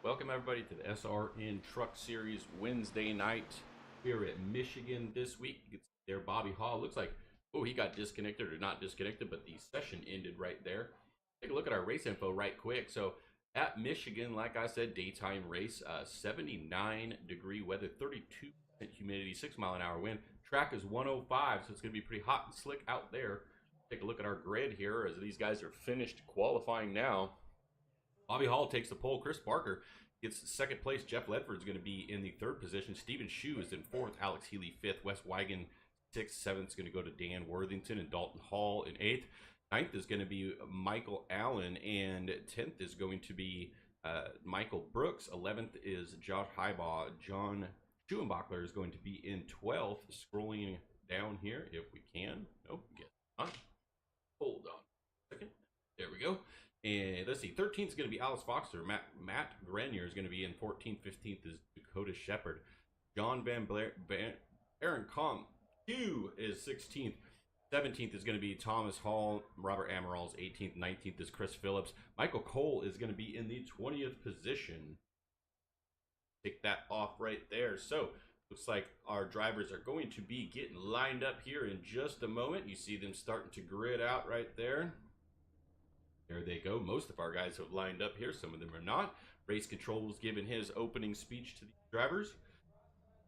Welcome everybody to the SRN Truck Series Wednesday night here at Michigan this week. You can see there Bobby Hall. Looks like, oh, he got disconnected or not disconnected, but the session ended right there. Take a look at our race info right quick. So at Michigan, like I said, daytime race, 79-degree weather, 32% humidity, 6-mile-an-hour wind. Track is 105, so it's going to be pretty hot and slick out there. Take a look at our grid here as these guys are finished qualifying now. Bobby Hall takes the pole. Chris Barker gets second place. Jeff Ledford is going to be in the third position. Stephen Shue is in fourth. Alex Healy fifth. Wes Wigan sixth. Seventh is going to go to Dan Worthington and Dalton Hall in eighth. Ninth is going to be Michael Allen, and 10th is going to be Michael Brooks. 11th is Josh Heibaugh. John Schuenbachler is going to be in 12th. Scrolling down here, if we can. Nope, guess not. Hold on a second. There we go. And let's see, 13th is going to be Alice Foxter. Matt Grenier is going to be in 14th. 15th is Dakota Shepard. John Aaron Com 2 is 16th. 17th is going to be Thomas Hall. Robert Amaral's 18th. 19th is Chris Phillips. Michael Cole is going to be in the 20th position. Take that off right there. So looks like our drivers are going to be getting lined up here in just a moment. You see them starting to grid out right there. There they go. Most of our guys have lined up here. Some of them are not. Race Control was giving his opening speech to the drivers.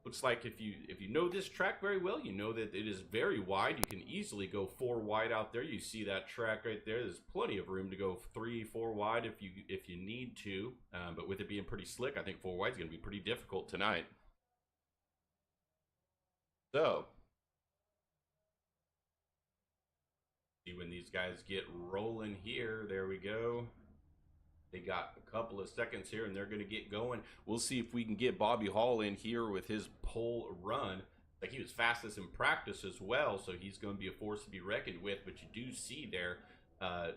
Looks like if you know this track very well, you know that it is very wide. You can easily go 4 wide out there. You see that track right there. There's plenty of room to go 3, 4 wide if you need to. But with it being pretty slick, I think 4 wide is going to be pretty difficult tonight. So see when these guys get rolling here. There we go. They got a couple of seconds here and they're going to get going. We'll see if we can get Bobby Hall in here with his pole run. Like, he was fastest in practice as well, so he's going to be a force to be reckoned with. But you do see there,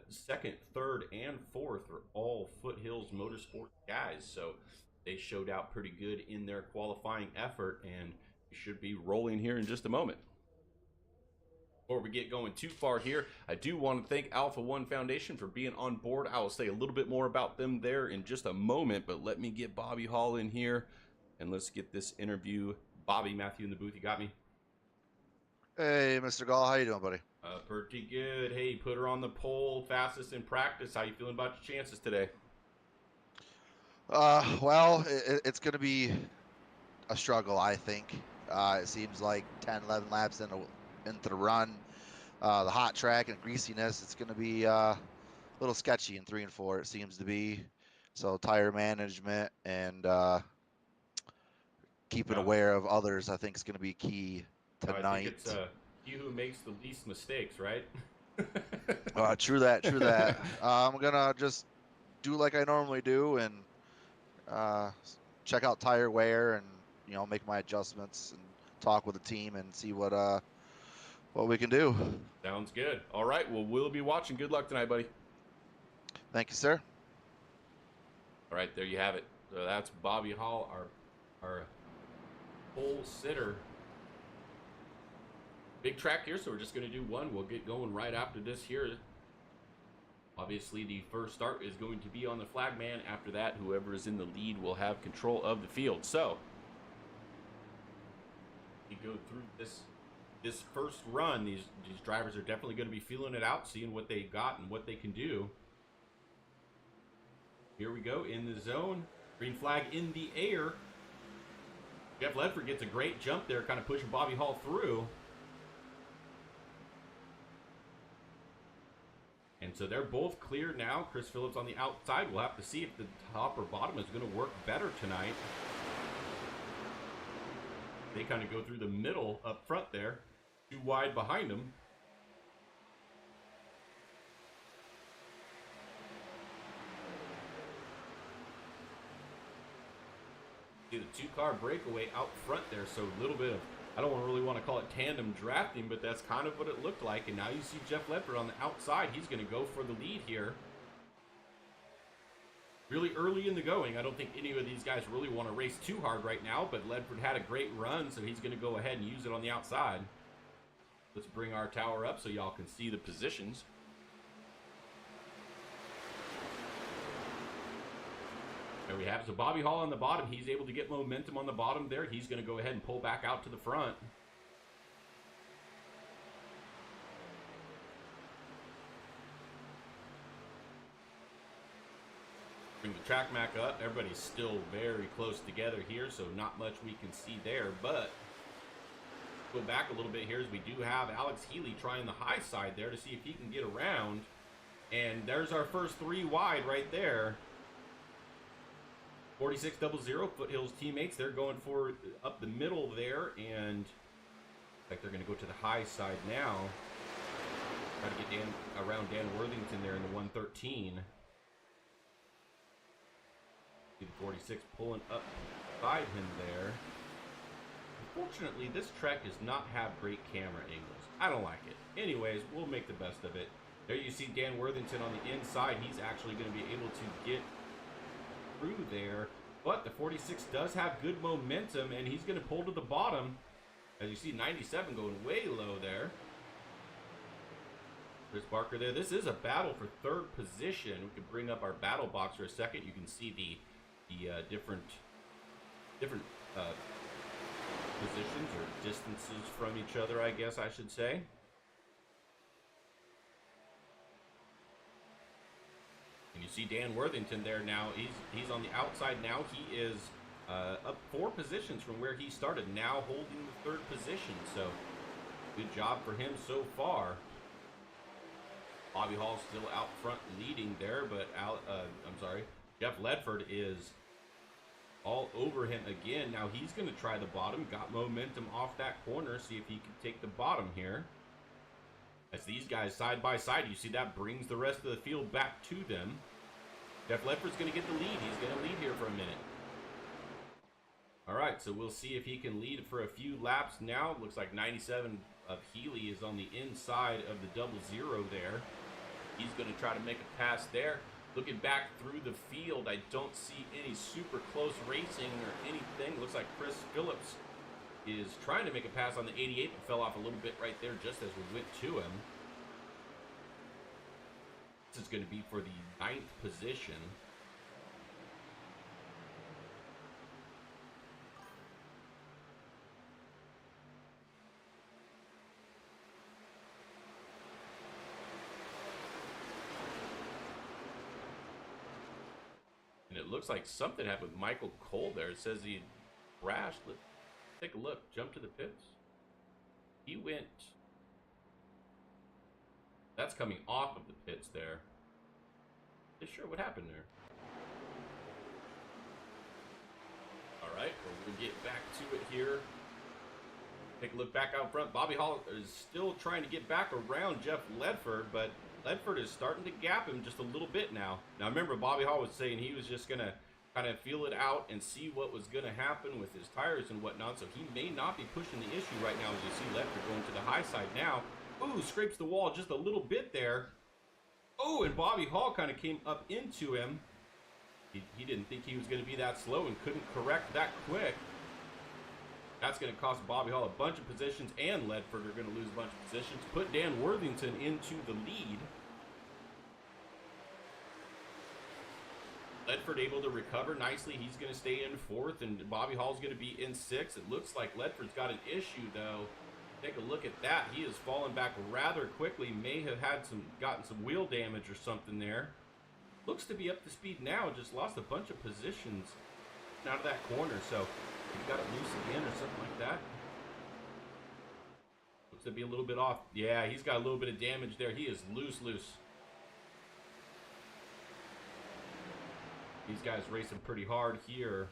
second, third, and fourth are all Foothills Motorsports guys. So they showed out pretty good in their qualifying effort, and we should be rolling here in just a moment. Before we get going too far here, I do want to thank Alpha One Foundation for being on board. I will say a little bit more about them there in just a moment, but let me get Bobby Hall in here, and let's get this interview. Bobby, Matthew in the booth, you got me? Hey, Mr. Gall, how you doing, buddy? Pretty good. Hey, put her on the pole, fastest in practice. How you feeling about your chances today? Well, it's going to be a struggle, I think. It seems like 10, 11 laps into the run. The hot track and greasiness, it's going to be a little sketchy in 3 and 4, it seems to be. So tire management and keeping aware of others, I think, is going to be key tonight. I think it's he who makes the least mistakes, right? True that, true that. I'm going to just do like I normally do and check out tire wear and, you know, make my adjustments and talk with the team and see what we can do. Sounds good. All right, well, we'll be watching. Good luck tonight, buddy. Thank you, sir. All right, there you have it. So that's Bobby Hall, our pole sitter. Big track here, so we're just going to do one. We'll get going right after this here. Obviously, the first start is going to be on the flag man. After that, whoever is in the lead will have control of the field. So we go through this first run. These drivers are definitely going to be feeling it out, seeing what they've got and what they can do. Here we go in the zone. Green flag in the air. Jeff Ledford gets a great jump there, kind of pushing Bobby Hall through. And so they're both clear now. Chris Phillips on the outside. We'll have to see if the top or bottom is going to work better tonight. They kind of go through the middle up front there. Too wide behind them. See the 2-car breakaway out front there. So a little bit of, I don't really want to call it tandem drafting, but that's kind of what it looked like. And now you see Jeff Ledford on the outside. He's going to go for the lead here. Really early in the going. I don't think any of these guys really want to race too hard right now, but Ledford had a great run, so he's going to go ahead and use it on the outside. Let's bring our tower up so y'all can see the positions. There we have it. So Bobby Hall on the bottom. He's able to get momentum on the bottom there. He's going to go ahead and pull back out to the front. Bring the track back up. Everybody's still very close together here, so not much we can see there. But go back a little bit here as we do have Alex Healy trying the high side there to see if he can get around. And there's our first 3 wide right there. 4600 Foothills teammates. They're going for up the middle there, and like they're going to go to the high side now. Try to get around Dan Worthington there in the 113. See the 46 pulling up beside him there. Unfortunately, this track does not have great camera angles. I don't like it. Anyways, we'll make the best of it. There you see Dan Worthington on the inside. He's actually going to be able to get through there. But the 46 does have good momentum, and he's going to pull to the bottom. As you see, 97 going way low there. Chris Barker there. This is a battle for 3rd position. We can bring up our battle box for a second. You can see the different positions or distances from each other, I guess I should say. And you see Dan Worthington there now. He's on the outside now. He is up 4 positions from where he started, now holding the 3rd position. So good job for him so far. Bobby Hall still out front leading there, but Jeff Ledford is all over him again. Now he's going to try the bottom. Got momentum off that corner. See if he can take the bottom here. As these guys side by side, you see that brings the rest of the field back to them. Jeff Ledford's going to get the lead. He's going to lead here for a minute. All right, so we'll see if he can lead for a few laps now. Looks like 97 of Healy is on the inside of the 00 there. He's going to try to make a pass there. Looking back through the field, I don't see any super close racing or anything. Looks like Chris Phillips is trying to make a pass on the 88, but fell off a little bit right there just as we went to him. This is going to be for the 9th position. And it looks like something happened with Michael Cole there. It says he crashed. Let's take a look. Jump to the pits. He went... That's coming off of the pits there. Not sure what happened there. Alright, we'll get back to it here. Take a look back out front. Bobby Hall is still trying to get back around Jeff Ledford, but Ledford is starting to gap him just a little bit now. Now remember, Bobby Hall was saying he was just going to kind of feel it out and see what was going to happen with his tires and whatnot, so he may not be pushing the issue right now as you see Ledford going to the high side now. Ooh, scrapes the wall just a little bit there. Oh, and Bobby Hall kind of came up into him. He didn't think he was going to be that slow and couldn't correct that quick. That's going to cost Bobby Hall a bunch of positions, and Ledford are going to lose a bunch of positions. Put Dan Worthington into the lead. Ledford able to recover nicely. He's going to stay in 4th, and Bobby Hall's going to be in 6th. It looks like Ledford's got an issue, though. Take a look at that. He has fallen back rather quickly. May have had gotten some wheel damage or something there. Looks to be up to speed now. Just lost a bunch of positions out of that corner. So he got it loose again or something like that. Looks to be a little bit off. Yeah, he's got a little bit of damage there. He is loose. These guys racing pretty hard here.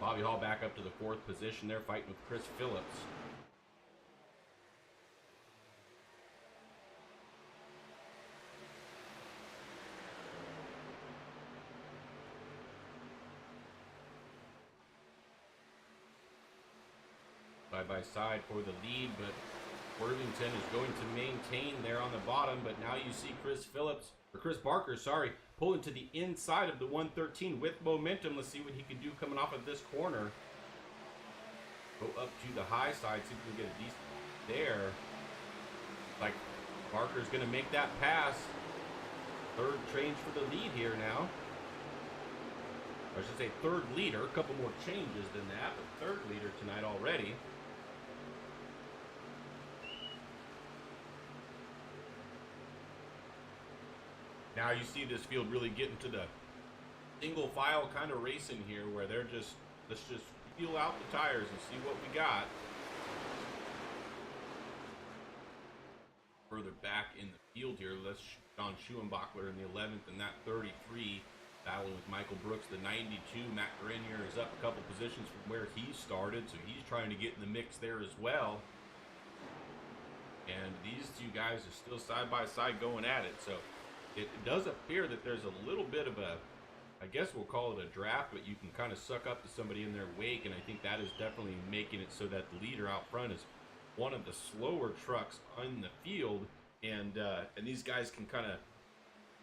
Bobby Hall back up to the 4th position there, fighting with Chris Phillips. Side by side for the lead, but Worthington is going to maintain there on the bottom. But now you see Chris Barker, pulling to the inside of the 113 with momentum. Let's see what he can do coming off of this corner. Go up to the high side, see if we can get a decent there. Like Barker's going to make that pass. Third change for the lead here now. I should say third leader. A couple more changes than that, but third leader tonight already. Now you see this field really getting to the single file kind of racing here, where they're just, let's just feel out the tires and see what we got. Further back in the field here, let's John Schuenbachler in the 11th and that 33, battling with Michael Brooks, the 92. Matt Grenier is up a couple positions from where he started, so he's trying to get in the mix there as well. And these two guys are still side by side going at it, so it does appear that there's a little bit of a, I guess we'll call it a draft, but you can kind of suck up to somebody in their wake, and I think that is definitely making it so that the leader out front is one of the slower trucks on the field, and these guys can kind of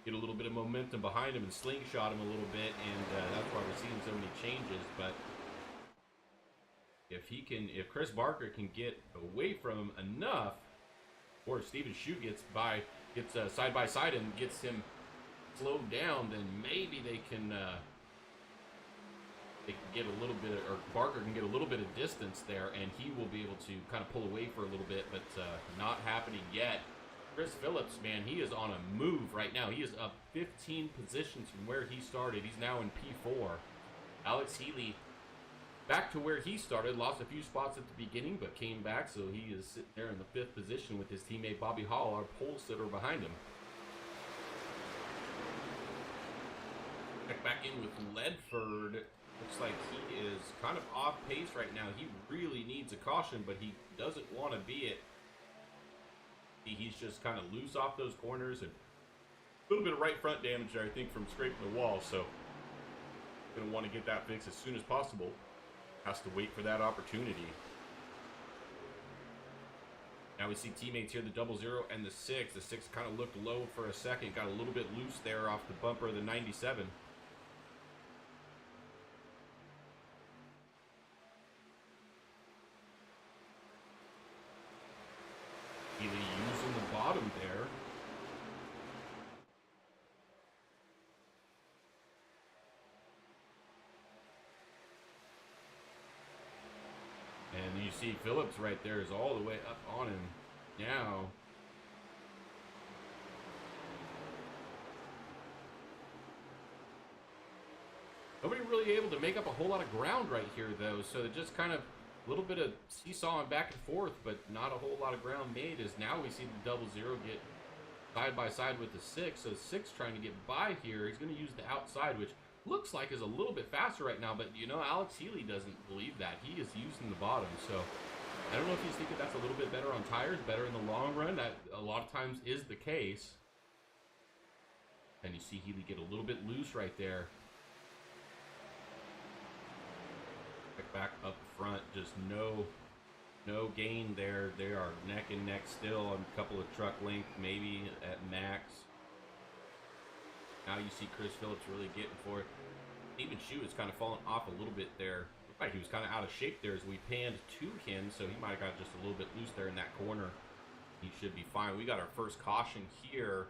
get a little bit of momentum behind him and slingshot him a little bit, and that's why we're seeing so many changes. But if Chris Barker can get away from him enough, or if Steven Shue gets side by side and gets him slowed down, then maybe they can get a little bit, or Barker can get a little bit of distance there, and he will be able to kind of pull away for a little bit, but not happening yet. Chris Phillips, man, he is on a move right now. He is up 15 positions from where he started. He's now in P4. Alex Healy back to where he started, lost a few spots at the beginning, but came back, so he is sitting there in the 5th position with his teammate Bobby Hall, our pole sitter, behind him. Check back in with Ledford. Looks like he is kind of off pace right now. He really needs a caution, but he doesn't want to be it. He's just kind of loose off those corners, and a little bit of right front damage there, I think, from scraping the wall. So going to want to get that fixed as soon as possible. Has to wait for that opportunity. Now we see teammates here, the 00 and the 6. The 6 kind of looked low for a second, got a little bit loose there off the bumper of the 97. Healy using the bottom there. And you see Phillips right there is all the way up on him now. Nobody really able to make up a whole lot of ground right here, though, so it just kind of a little bit of seesawing back and forth, but not a whole lot of ground made, as now we see the 00 get side by side with the 6. So 6 trying to get by here. He's going to use the outside, which looks like is a little bit faster right now, but you know, Alex Healy doesn't believe that. He is using the bottom, so I don't know if he's thinking that's a little bit better on tires, better in the long run. That a lot of times is the case. And you see Healy get a little bit loose right there. Back up front, just no gain there. They are neck and neck still on a couple of truck length, maybe at max. Now you see Chris Phillips really getting for it. Even Shue is kind of falling off a little bit there. Looked like he was kind of out of shape there as we panned to him, so he might have got just a little bit loose there in that corner. He should be fine. We got our first caution here.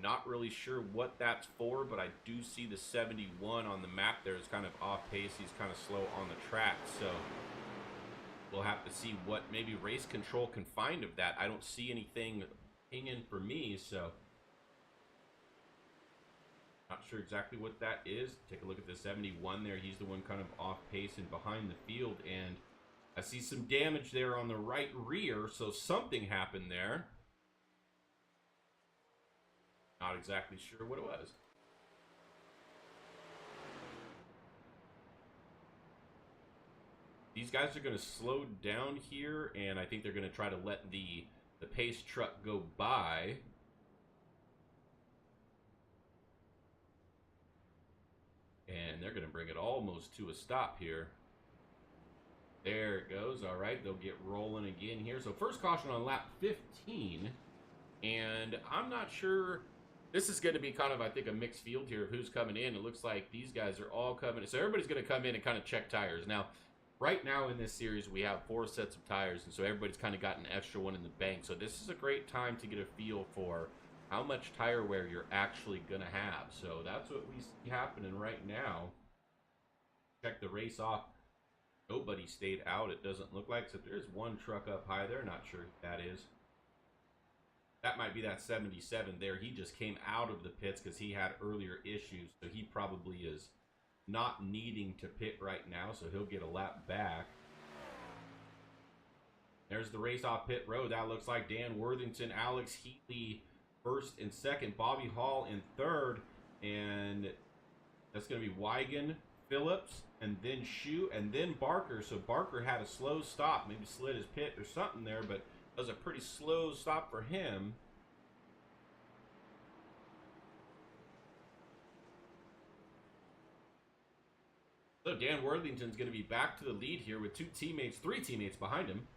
Not really sure what that's for, but I do see the 71 on the map there is kind of off pace. He's kind of slow on the track, so we'll have to see what maybe race control can find of that. I don't see anything pinging for me, so not sure exactly what that is. Take a look at the 71 there. He's the one kind of off pace and behind the field, and I see some damage there on the right rear, so something happened there. Not exactly sure what it was. These guys are going to slow down here, and I think they're going to try to let the pace truck go by. And they're going to bring it almost to a stop here. There it goes. All right, they'll get rolling again here. So first caution on lap 15, and I'm not sure. This is going to be kind of, I think, a mixed field here of who's coming in. It looks like these guys are all coming in. So everybody's going to come in and kind of check tires. Now, right now in this series, we have 4 sets of tires, and so everybody's kind of got an extra one in the bank. So this is a great time to get a feel for how much tire wear you're actually going to have. So that's what we see happening right now. Check the race off. Nobody stayed out, it doesn't look like. So there's one truck up high there. Not sure who that is. That might be that 77 there. He just came out of the pits because he had earlier issues. So he probably is not needing to pit right now. So he'll get a lap back. There's the race off pit road. That looks like Dan Worthington, Alex Heatley first and second. Bobby Hall in third. And that's going to be Wigan, Phillips, and then Shue, and then Barker. So Barker had a slow stop. Maybe slid his pit or something there, but it was a pretty slow stop for him. So Dan Worthington's going to be back to the lead here with 3 teammates behind him.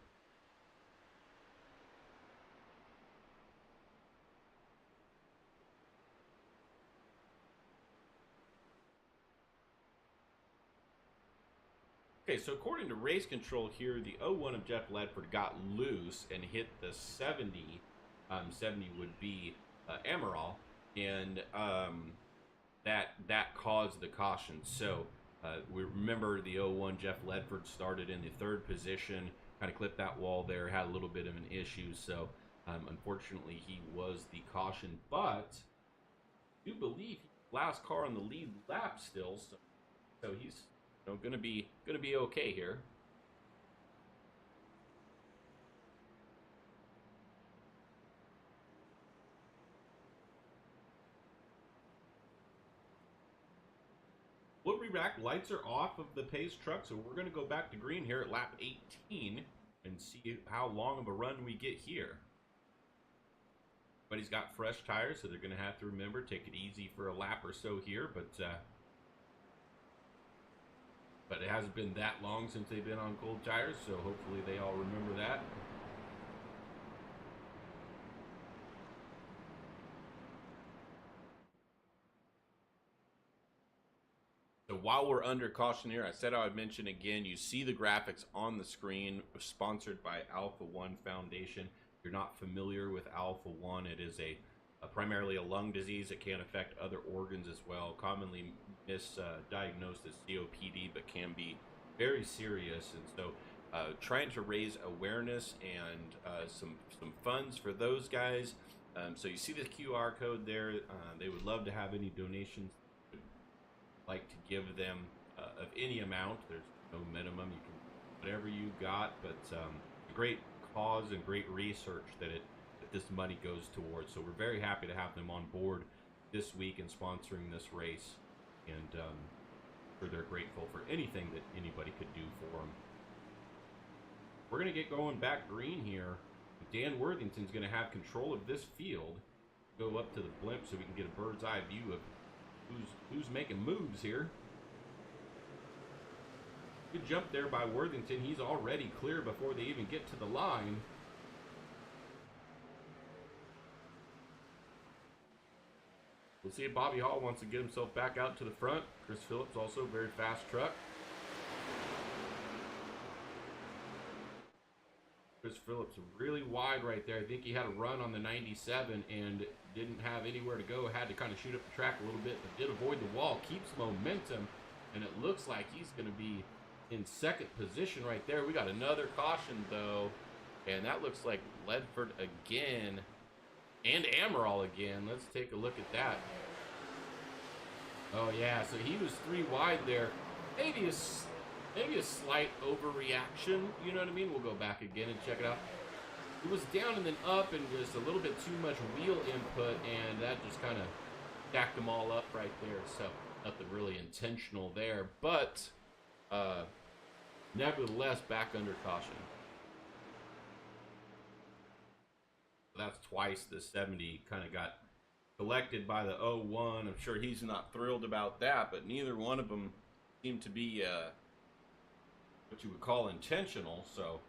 Okay, so according to race control here, the 01 of Jeff Ledford got loose and hit the 70. 70 would be Amaral, and that caused the caution. So we remember the 01 Jeff Ledford started in the 3rd position, kind of clipped that wall there, had a little bit of an issue. So unfortunately, he was the caution, but I do believe he's the last car on the lead lap still. So he's gonna be okay here. Woodbury rack lights are off of the Pace truck, so we're gonna go back to green here at lap 18 and see how long of a run we get here. But he's got fresh tires, so they're gonna have to remember take it easy for a lap or so here, but it hasn't been that long since they've been on cold tires, so hopefully they all remember that. So while we're under caution here, I said I would mention again, you see the graphics on the screen, sponsored by Alpha One Foundation. If you're not familiar with Alpha One, it is primarily a lung disease. It can affect other organs as well, commonly misdiagnosed as COPD, but can be very serious. And so trying to raise awareness and some funds for those guys. So you see the QR code there. They would love to have any donations. Like to give them of any amount. There's no minimum. You can whatever you got, but a great cause and great research that this money goes towards. So we're very happy to have them on board this week and sponsoring this race, and they're grateful for anything that anybody could do for them. We're gonna get going back green here. Dan Worthington's gonna have control of this field. Go up to the blimp so we can get a bird's eye view of who's making moves here. Good jump there by Worthington. He's already clear before they even get to the line. We'll see if Bobby Hall wants to get himself back out to the front. Chris Phillips also very fast truck. Chris Phillips really wide right there. I think he had a run on the 97 and didn't have anywhere to go. Had to kind of shoot up the track a little bit, but did avoid the wall. Keeps momentum, and it looks like he's going to be in 2nd position right there. We got another caution, though, and that looks like Ledford again and Amaral again. Let's take a look at that. Oh, yeah, so he was 3 wide there. Maybe a slight overreaction, you know what I mean? We'll go back again and check it out. It was down and then up and just a little bit too much wheel input, and that just kind of stacked them all up right there. So nothing really intentional there, but nevertheless back under caution. That's twice the 70 kind of got collected by the 01. I'm sure he's not thrilled about that, but neither one of them seemed to be what you would call intentional. So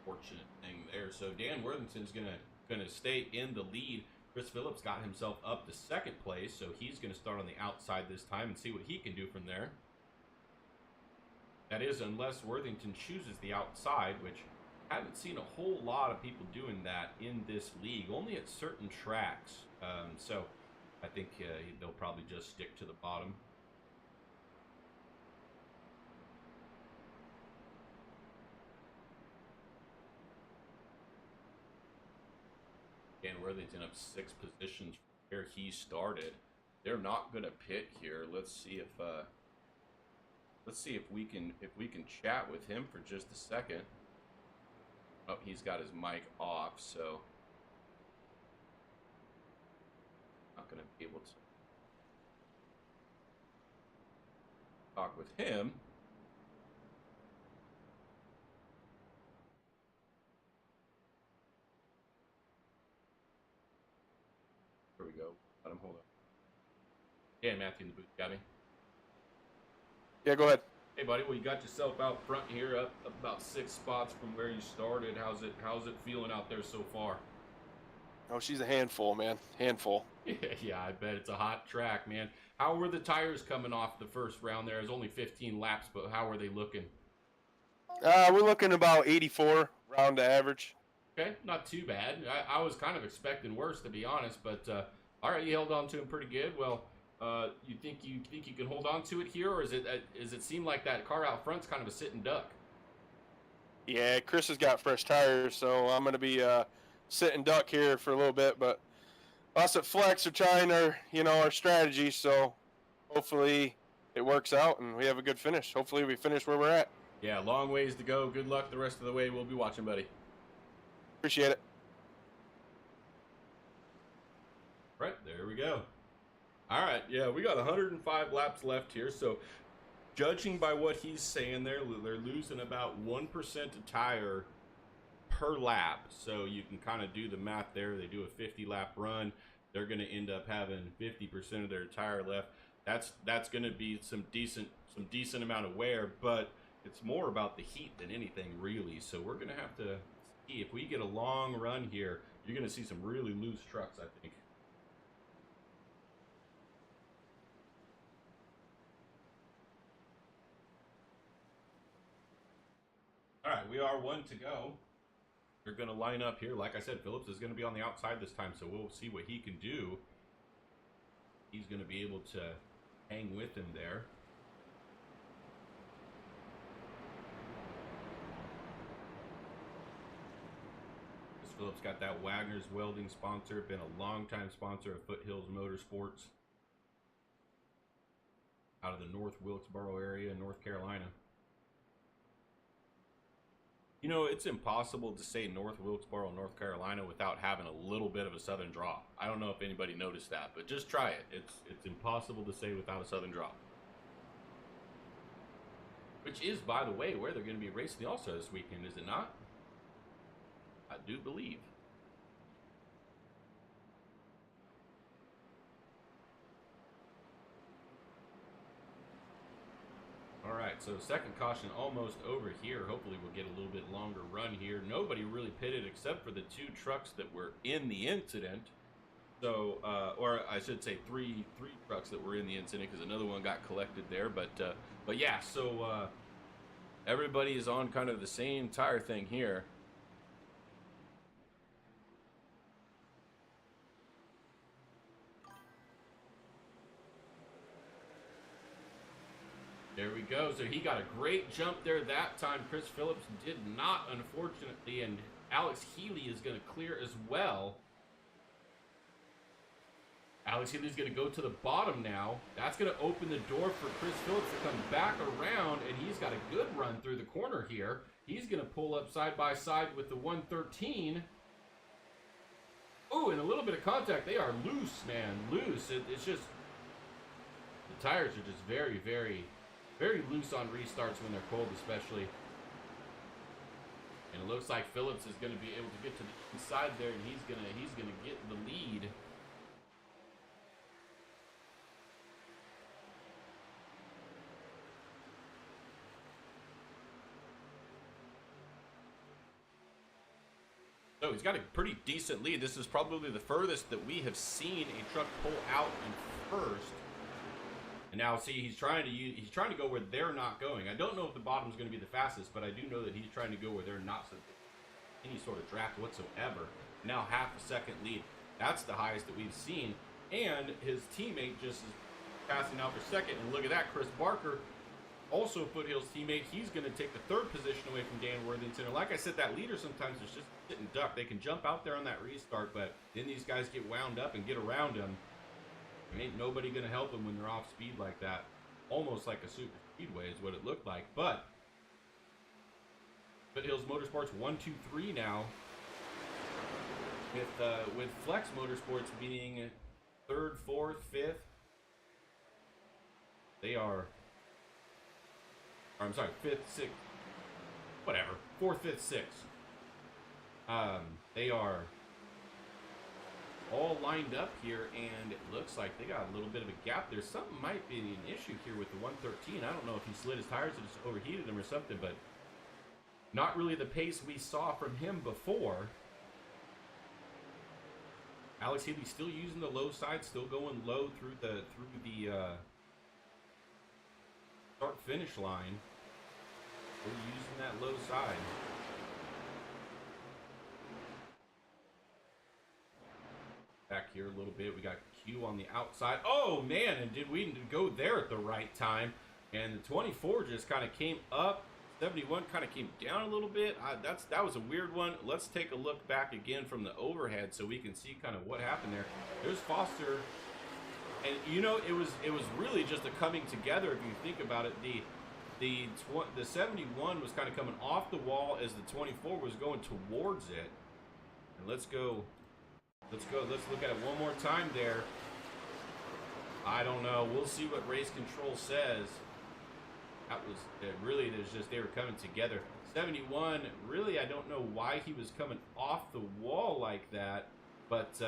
fortunate thing there. So Dan Worthington's gonna stay in the lead. Chris Phillips got himself up to 2nd place, so he's gonna start on the outside this time and see what he can do from there. That is, unless Worthington chooses the outside, which I haven't seen a whole lot of people doing that in this league, only at certain tracks. So I think they'll probably just stick to the bottom. Again, Worthington up 6 positions from where he started. They're not going to pit here. Let's see if we can chat with him for just a second. Oh, he's got his mic off, so not going to be able to talk with him. Here we go. Let him hold on. Yeah, Matthew in the booth. Got me? Yeah, go ahead. Hey, buddy. Well, you got yourself out front here, up about 6 spots from where you started. How's it feeling out there so far? Oh, she's a handful, man. Handful. Yeah, I bet it's a hot track, man. How were the tires coming off the first round there? It was only 15 laps, but how were they looking? We're looking about 84 round to average. Okay, not too bad. I was kind of expecting worse, to be honest, but all right, you held on to him pretty good. Well, you think you can hold on to it here, or is it seem like that car out front's kind of a sitting duck? Yeah, Chris has got fresh tires, so I'm going to be sitting duck here for a little bit. But us at Flex are trying our strategy, so hopefully it works out and we have a good finish. Hopefully we finish where we're at. Yeah, long ways to go. Good luck the rest of the way. We'll be watching, buddy. Appreciate it. Right, there we go. All right, yeah, we got 105 laps left here, so judging by what he's saying there, they're losing about 1% of tire per lap, so you can kind of do the math there. They do a 50-lap run. They're going to end up having 50% of their tire left. That's going to be some decent amount of wear, but it's more about the heat than anything, really. So we're going to have to see if we get a long run here. You're going to see some really loose trucks, I think. All right, we are 1 to go. They're going to line up here. Like I said, Phillips is going to be on the outside this time, so we'll see what he can do. He's going to be able to hang with him there. Phillips got that Wagner's Welding sponsor, been a long-time sponsor of Foothills Motorsports out of the North Wilkesboro area in North Carolina. You know, it's impossible to say North Wilkesboro, North Carolina without having a little bit of a southern draw. I don't know if anybody noticed that, but just try it. It's impossible to say without a southern draw. Which is, by the way, where they're going to be racing the All-Star this weekend, is it not? I do believe. All right, so second caution almost over here. Hopefully we'll get a little bit longer run here. Nobody really pitted except for the 2 trucks that were in the incident. So, or I should say three trucks that were in the incident, because another one got collected there. But yeah, so everybody is on kind of the same tire thing here. There we go. So he got a great jump there that time. Chris Phillips did not, unfortunately, and Alex Healy is going to clear as well. Alex Healy's going to go to the bottom now. That's going to open the door for Chris Phillips to come back around, and he's got a good run through the corner here. He's going to pull up side by side with the 113. Oh, and a little bit of contact. They are loose, man. Loose. It's just, the tires are just very, very, very loose on restarts when they're cold, especially. And it looks like Phillips is going to be able to get to the inside there, and he's gonna get the lead. So he's got a pretty decent lead. This is probably the furthest that we have seen a truck pull out in first. And now, see, he's trying to go where they're not going. I don't know if the bottom's going to be the fastest, but I do know that he's trying to go where they're not, so any sort of draft whatsoever. Now half a second lead. That's the highest that we've seen. And his teammate just is passing out for second. And look at that, Chris Barker, also Foothills teammate. He's going to take the third position away from Dan Worthington. And like I said, that leader sometimes is just sit and duck. They can jump out there on that restart, but then these guys get wound up and get around him. Ain't nobody going to help them when they're off speed like that. Almost like a super speedway is what it looked like. But Foothills Motorsports 1, 2, 3 now. With Flex Motorsports being third, fourth, fifth. They are, or I'm sorry, fifth, sixth, whatever. Fourth, fifth, sixth. They are all lined up here, and it looks like they got a little bit of a gap there. Something might be an issue here with the 113. I don't know if he slid his tires or just overheated them or something, but not really the pace we saw from him before. Alex Healy still using the low side, still going low through the start finish line. Still using that low side. Back here a little bit, we got Q on the outside. Oh man, and did we go there at the right time? And the 24 just kind of came up. 71 kind of came down a little bit. That was a weird one. Let's take a look back again from the overhead so we can see kind of what happened there. There's Foster, and you know it was really just a coming together if you think about it. The 71 was kind of coming off the wall as the 24 was going towards it. And let's look at it one more time there. I don't know. We'll see what race control says. That was really, they were coming together. 71, really, I don't know why he was coming off the wall like that, but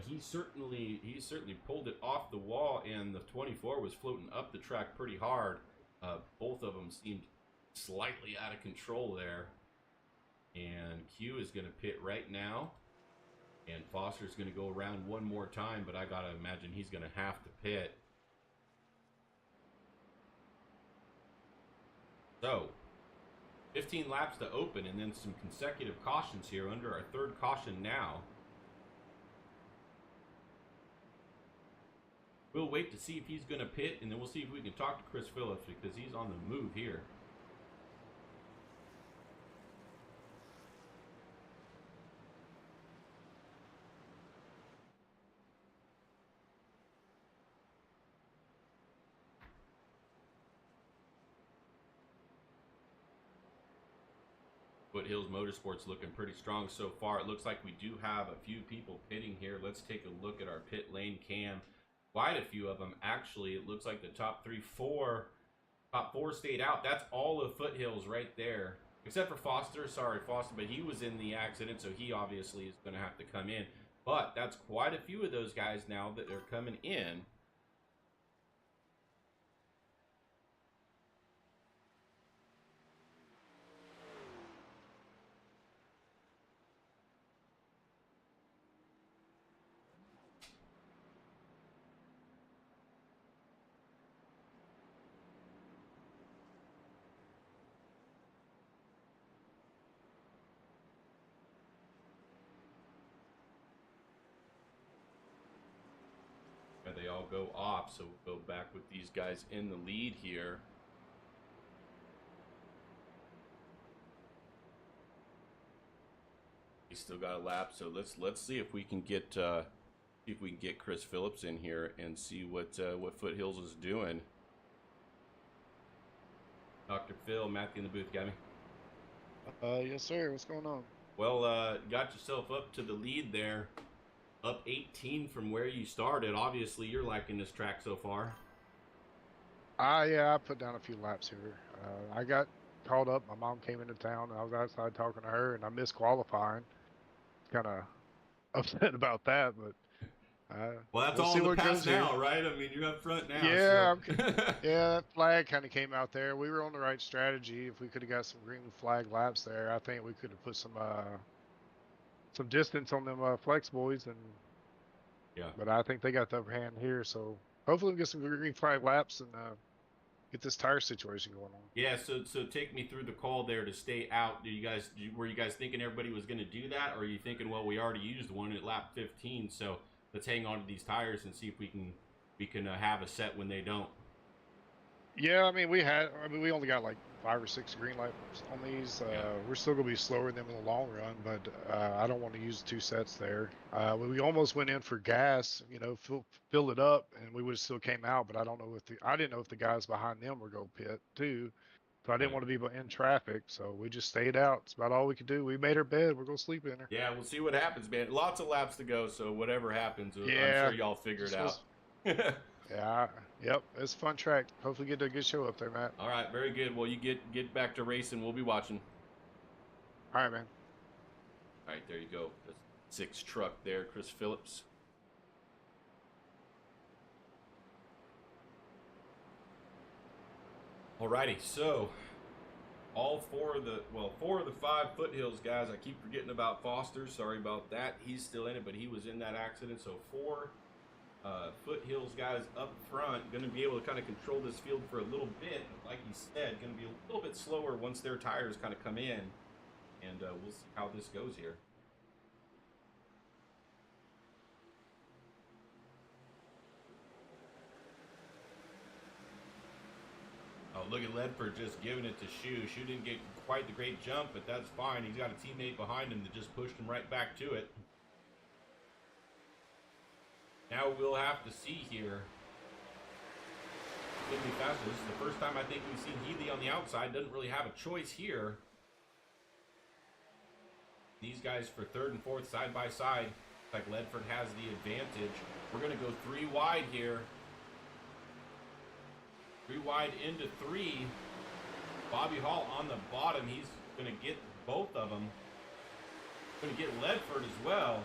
he certainly pulled it off the wall, and the 24 was floating up the track pretty hard. Both of them seemed slightly out of control there. And Q is going to pit right now. And Foster's going to go around one more time, but I got to imagine he's going to have to pit. So, 15 laps to open, and then some consecutive cautions here under our third caution now. We'll wait to see if he's going to pit, and then we'll see if we can talk to Chris Phillips because he's on the move here. Foothills Motorsports looking pretty strong so far. It looks like we do have a few people pitting here. Let's take a look at our pit lane cam. Quite a few of them, actually. It looks like the top four stayed out. That's all of Foothills right there. Except for Foster. Sorry, Foster, but he was in the accident, so he obviously is going to have to come in. But that's quite a few of those guys now that are coming in. They all go off, so we'll go back with these guys in the lead here. He's still got a lap, so let's see if we can get Chris Phillips in here and see what Foothills is doing. Dr. Phil, Matthew in the booth, got me? Yes, sir. What's going on? Well, got yourself up to the lead there. Up 18 from where you started. Obviously, you're liking this track so far. Yeah, I put down a few laps here. I got called up. My mom came into town, and I was outside talking to her, and I missed qualifying. Kind of upset about that, but well, that's we'll all see in the what past goes now, here. right? I mean, you're up front now. Yeah, so. yeah. That flag kind of came out there. We were on the right strategy. If we could have got some green flag laps there, I think we could have put some distance on them Flex boys, and yeah. But I think they got the upper hand here, so hopefully we get some green flag laps and get this tire situation going on. Yeah, so take me through the call there to stay out. Were you guys thinking everybody was going to do that, or are you thinking, well, we already used one at lap 15, so let's hang on to these tires and see if we can have a set when they don't. Yeah, I mean we only got like 5 or 6 green lights on these. We're still gonna be slower than them in the long run, but I don't want to use 2 sets there. We almost went in for gas, you know, fill it up, and we would have still came out. But I don't know if I didn't know if the guys behind them were going to pit too, so I didn't want to be in traffic. So we just stayed out. It's about all we could do. We made our bed. We're gonna sleep in her. Yeah, we'll see what happens, man. Lots of laps to go, so whatever happens, I'm Yeah, sure y'all figure it out. Yeah, yep, it's a fun track. Hopefully get a good show up there, Matt. All right, very good. Well, you get back to racing. We'll be watching. All right, man. All right, there you go. The 6 truck there, Chris Phillips. Alrighty, so all 4 of the 5 Foothills guys. I keep forgetting about Foster. Sorry about that. He's still in it, but he was in that accident. So 4 Foothills guys up front, going to be able to kind of control this field for a little bit. Like he said, going to be a little bit slower once their tires kind of come in, and we'll see how this goes here. Oh, look at Ledford just giving it to Shu. Shu didn't get quite the great jump, but that's fine. He's got a teammate behind him that just pushed him right back to it. Now we'll have to see here. It's going to be faster. This is the first time I think we've seen Healy on the outside. Doesn't really have a choice here. These guys for 3rd and 4th side by side. Looks like Ledford has the advantage. We're going to go 3 wide here. 3 wide into 3. Bobby Hall on the bottom. He's going to get both of them. Going to get Ledford as well.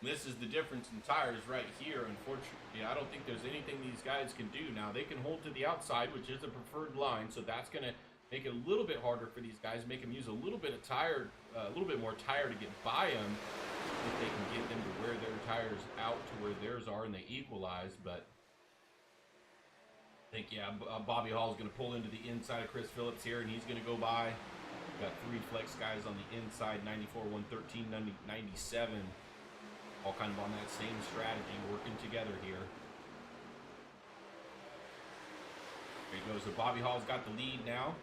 This is the difference in tires right here. Unfortunately, I don't think there's anything these guys can do. Now, they can hold to the outside, which is a preferred line, so that's going to make it a little bit harder for these guys, make them use a little bit of tire, a little bit more tire to get by them if they can get them to wear their tires out to where theirs are and they equalize. But I think, yeah, Bobby Hall is going to pull into the inside of Chris Phillips here, and he's going to go by. Got 3 flex guys on the inside, 94, 113, 97. All kind of on that same strategy, working together here. There he goes. So Bobby Hall's got the lead now.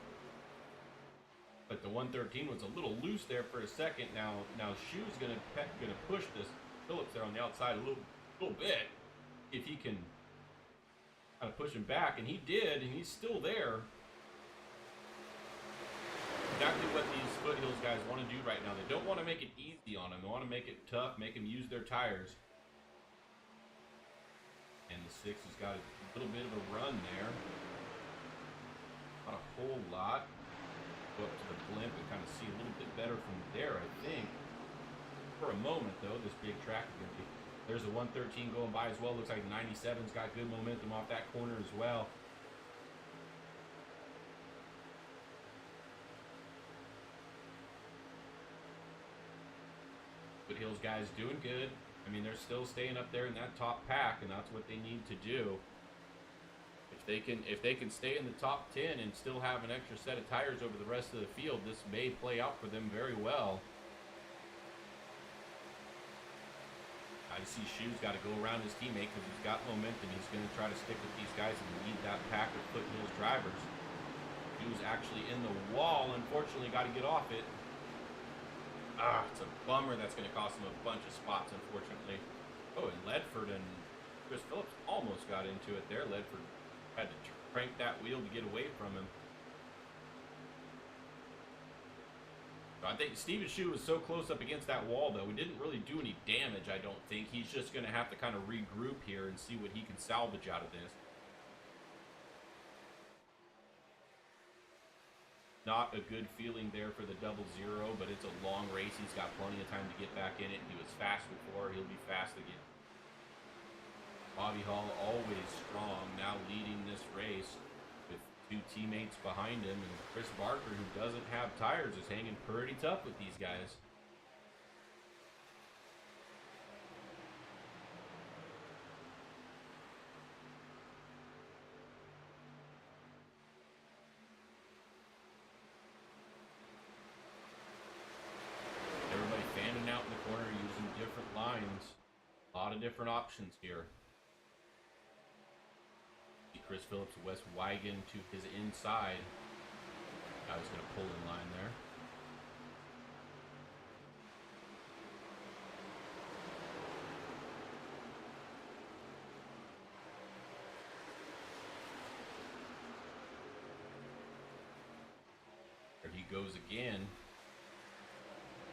But the 113 was a little loose there for a second. Now Shu's gonna push this Phillips there on the outside a little bit. If he can kind of push him back, and he did, and he's still there. Exactly what these Foothills guys want to do right now. They don't want to make it easy on them. They want to make it tough, make them use their tires. And the 6 has got a little bit of a run there. Not a whole lot. Go up to the blimp and kind of see a little bit better from there, I think. For a moment, though, this big track is going to be... There's a 113 going by as well. Looks like the 97's got good momentum off that corner as well. Foothills guys doing good. I mean, they're still staying up there in that top pack, and that's what they need to do. If they can stay in the top 10 and still have an extra set of tires over the rest of the field, this may play out for them very well. I see Shu's got to go around his teammate because he's got momentum. He's going to try to stick with these guys and lead that pack of Foothills drivers. Shu's actually in the wall. Unfortunately, got to get off it. It's a bummer. That's going to cost him a bunch of spots, unfortunately. Oh, and Ledford and Chris Phillips almost got into it there. Ledford had to crank that wheel to get away from him. So I think Steven Shu was so close up against that wall, though. We didn't really do any damage, I don't think. He's just going to have to kind of regroup here and see what he can salvage out of this. Not a good feeling there for the 0-0, but it's a long race. He's got plenty of time to get back in it. He was fast before. He'll be fast again. Bobby Hall always strong, now leading this race with 2 teammates behind him. And Chris Barker, who doesn't have tires, is hanging pretty tough with these guys. of different options here. Chris Phillips, Wes Wigan to his inside. I was going to pull in line there. There he goes again.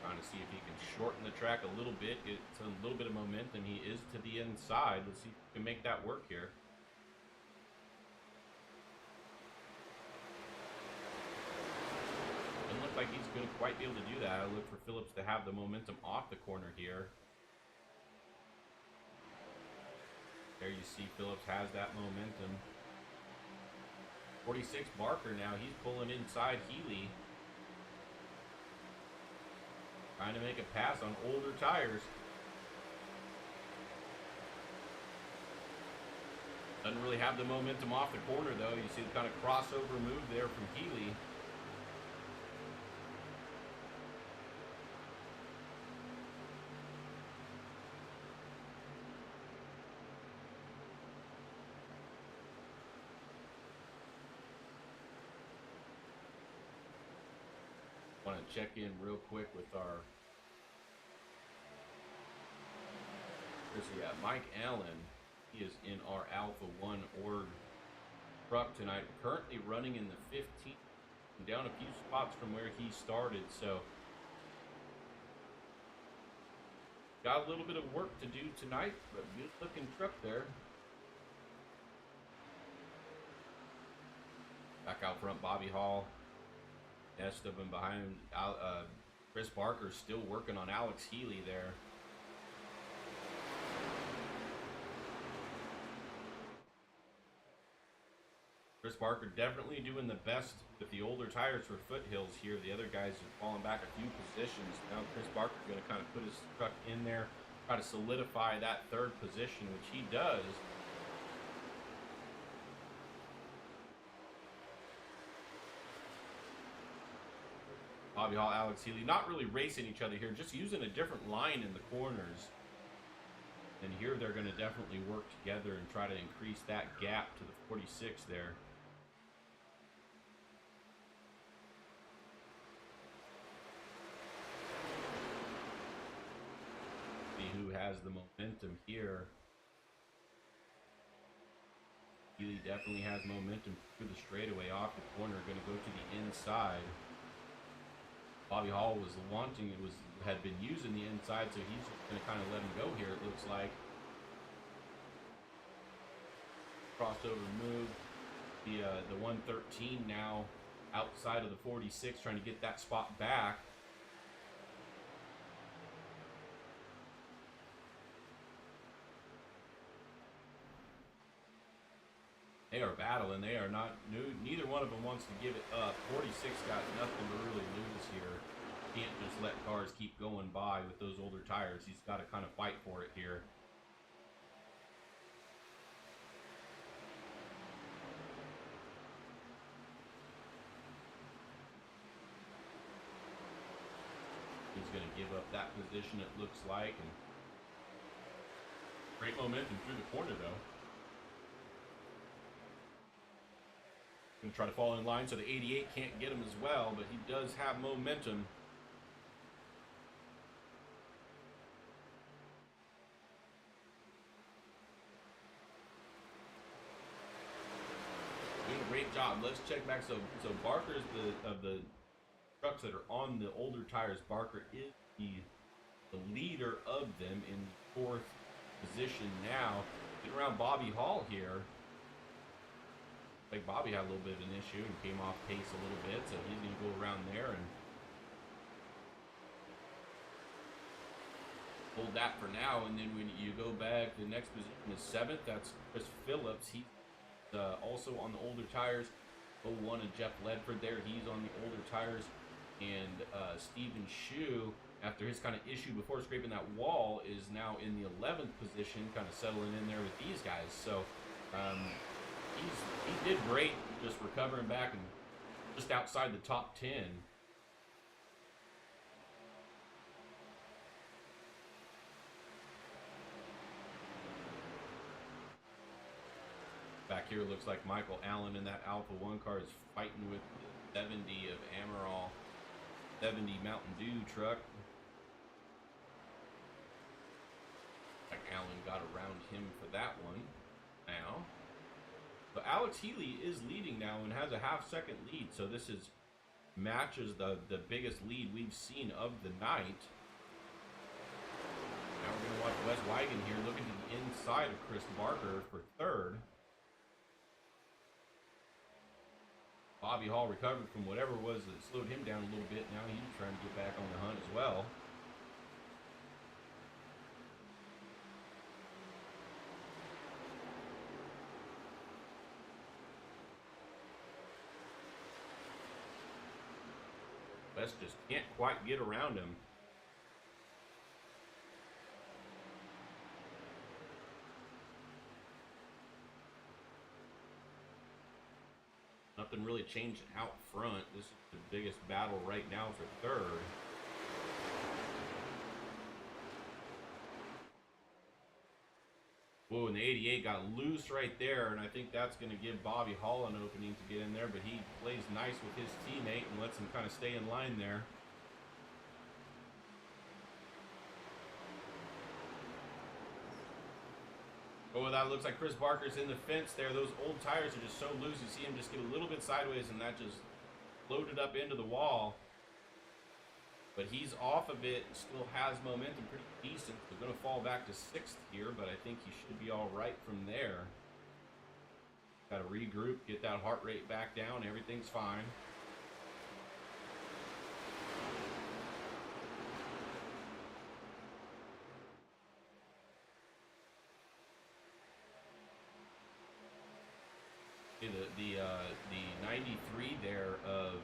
Trying to see if he can shorten the track a little bit. It's a little bit of momentum. He is to the inside. Let's see if we can make that work here. Doesn't look like he's going to quite be able to do that. I look for Phillips to have the momentum off the corner here. There you see Phillips has that momentum. 46 Barker now. He's pulling inside Healy. Trying to make a pass on older tires. Doesn't really have the momentum off the corner though. You see the kind of crossover move there from Healy. Want to check in real quick with our Mike Allen. He is in our Alpha 1 org truck tonight, currently running in the 15th, down a few spots from where he started, so got a little bit of work to do tonight, but good looking truck there. Back out front, Bobby Hall. Nest of him behind him. Chris Barker's still working on Alex Healy there. Chris Barker definitely doing the best with the older tires for foothills here. The other guys are falling back a few positions. Now Chris Barker's going to kind of put his truck in there, try to solidify that third position, which he does. Bobby Hall, Alex Healy, not really racing each other here, just using a different line in the corners. And here they're going to definitely work together and try to increase that gap to the 46 there. See who has the momentum here. Healy definitely has momentum through the straightaway off the corner, going to go to the inside. Bobby Hall had been using the inside, so he's going to kind of let him go here, it looks like. Crossover move. The 113 now outside of the 46, trying to get that spot back. They are battling. They are not new. Neither one of them wants to give it up. 46 got nothing to really lose here. Can't just let cars keep going by with those older tires. He's got to kind of fight for it here. He's going to give up that position, it looks like. And great momentum through the corner, though. Going to try to fall in line so the 88 can't get him as well, but he does have momentum. Doing a great job. Let's check back. So Barker's of the trucks that are on the older tires. Barker is the leader of them in fourth position now. Get around Bobby Hall here. Like Bobby had a little bit of an issue and came off pace a little bit, so he's going to go around there and hold that for now. And then when you go back, the next position is seventh. That's Chris Phillips. He's also on the older tires. 01 and Jeff Ledford there. He's on the older tires. And Stephen Shue, after his kind of issue before scraping that wall, is now in the 11th position, kind of settling in there with these guys. So he did great, just recovering back and just outside the top 10. here looks like Michael Allen in that Alpha 1 car is fighting with the 70 of Amaral, 70 Mountain Dew truck. Like Allen got around him for that one now. But Alex Healy is leading now and has a half-second lead, so this is matches the biggest lead we've seen of the night. Now we're going to watch Wes Wigan here looking to the inside of Chris Barker for third. Bobby Hall recovered from whatever it was that slowed him down a little bit. Now he's trying to get back on the hunt as well. Wes just can't quite get around him. Nothing really changed out front. This is the biggest battle right now for third. Whoa, and the 88 got loose right there, and I think that's going to give Bobby Hall an opening to get in there, but he plays nice with his teammate and lets him kind of stay in line there. Oh, that looks like Chris Barker's in the fence there. Those old tires are just so loose. You see him just get a little bit sideways, and that just floated up into the wall. But he's off a bit and still has momentum pretty decent. We're going to fall back to 6th here, but I think he should be all right from there. Got to regroup, get that heart rate back down. Everything's fine. The 93 there of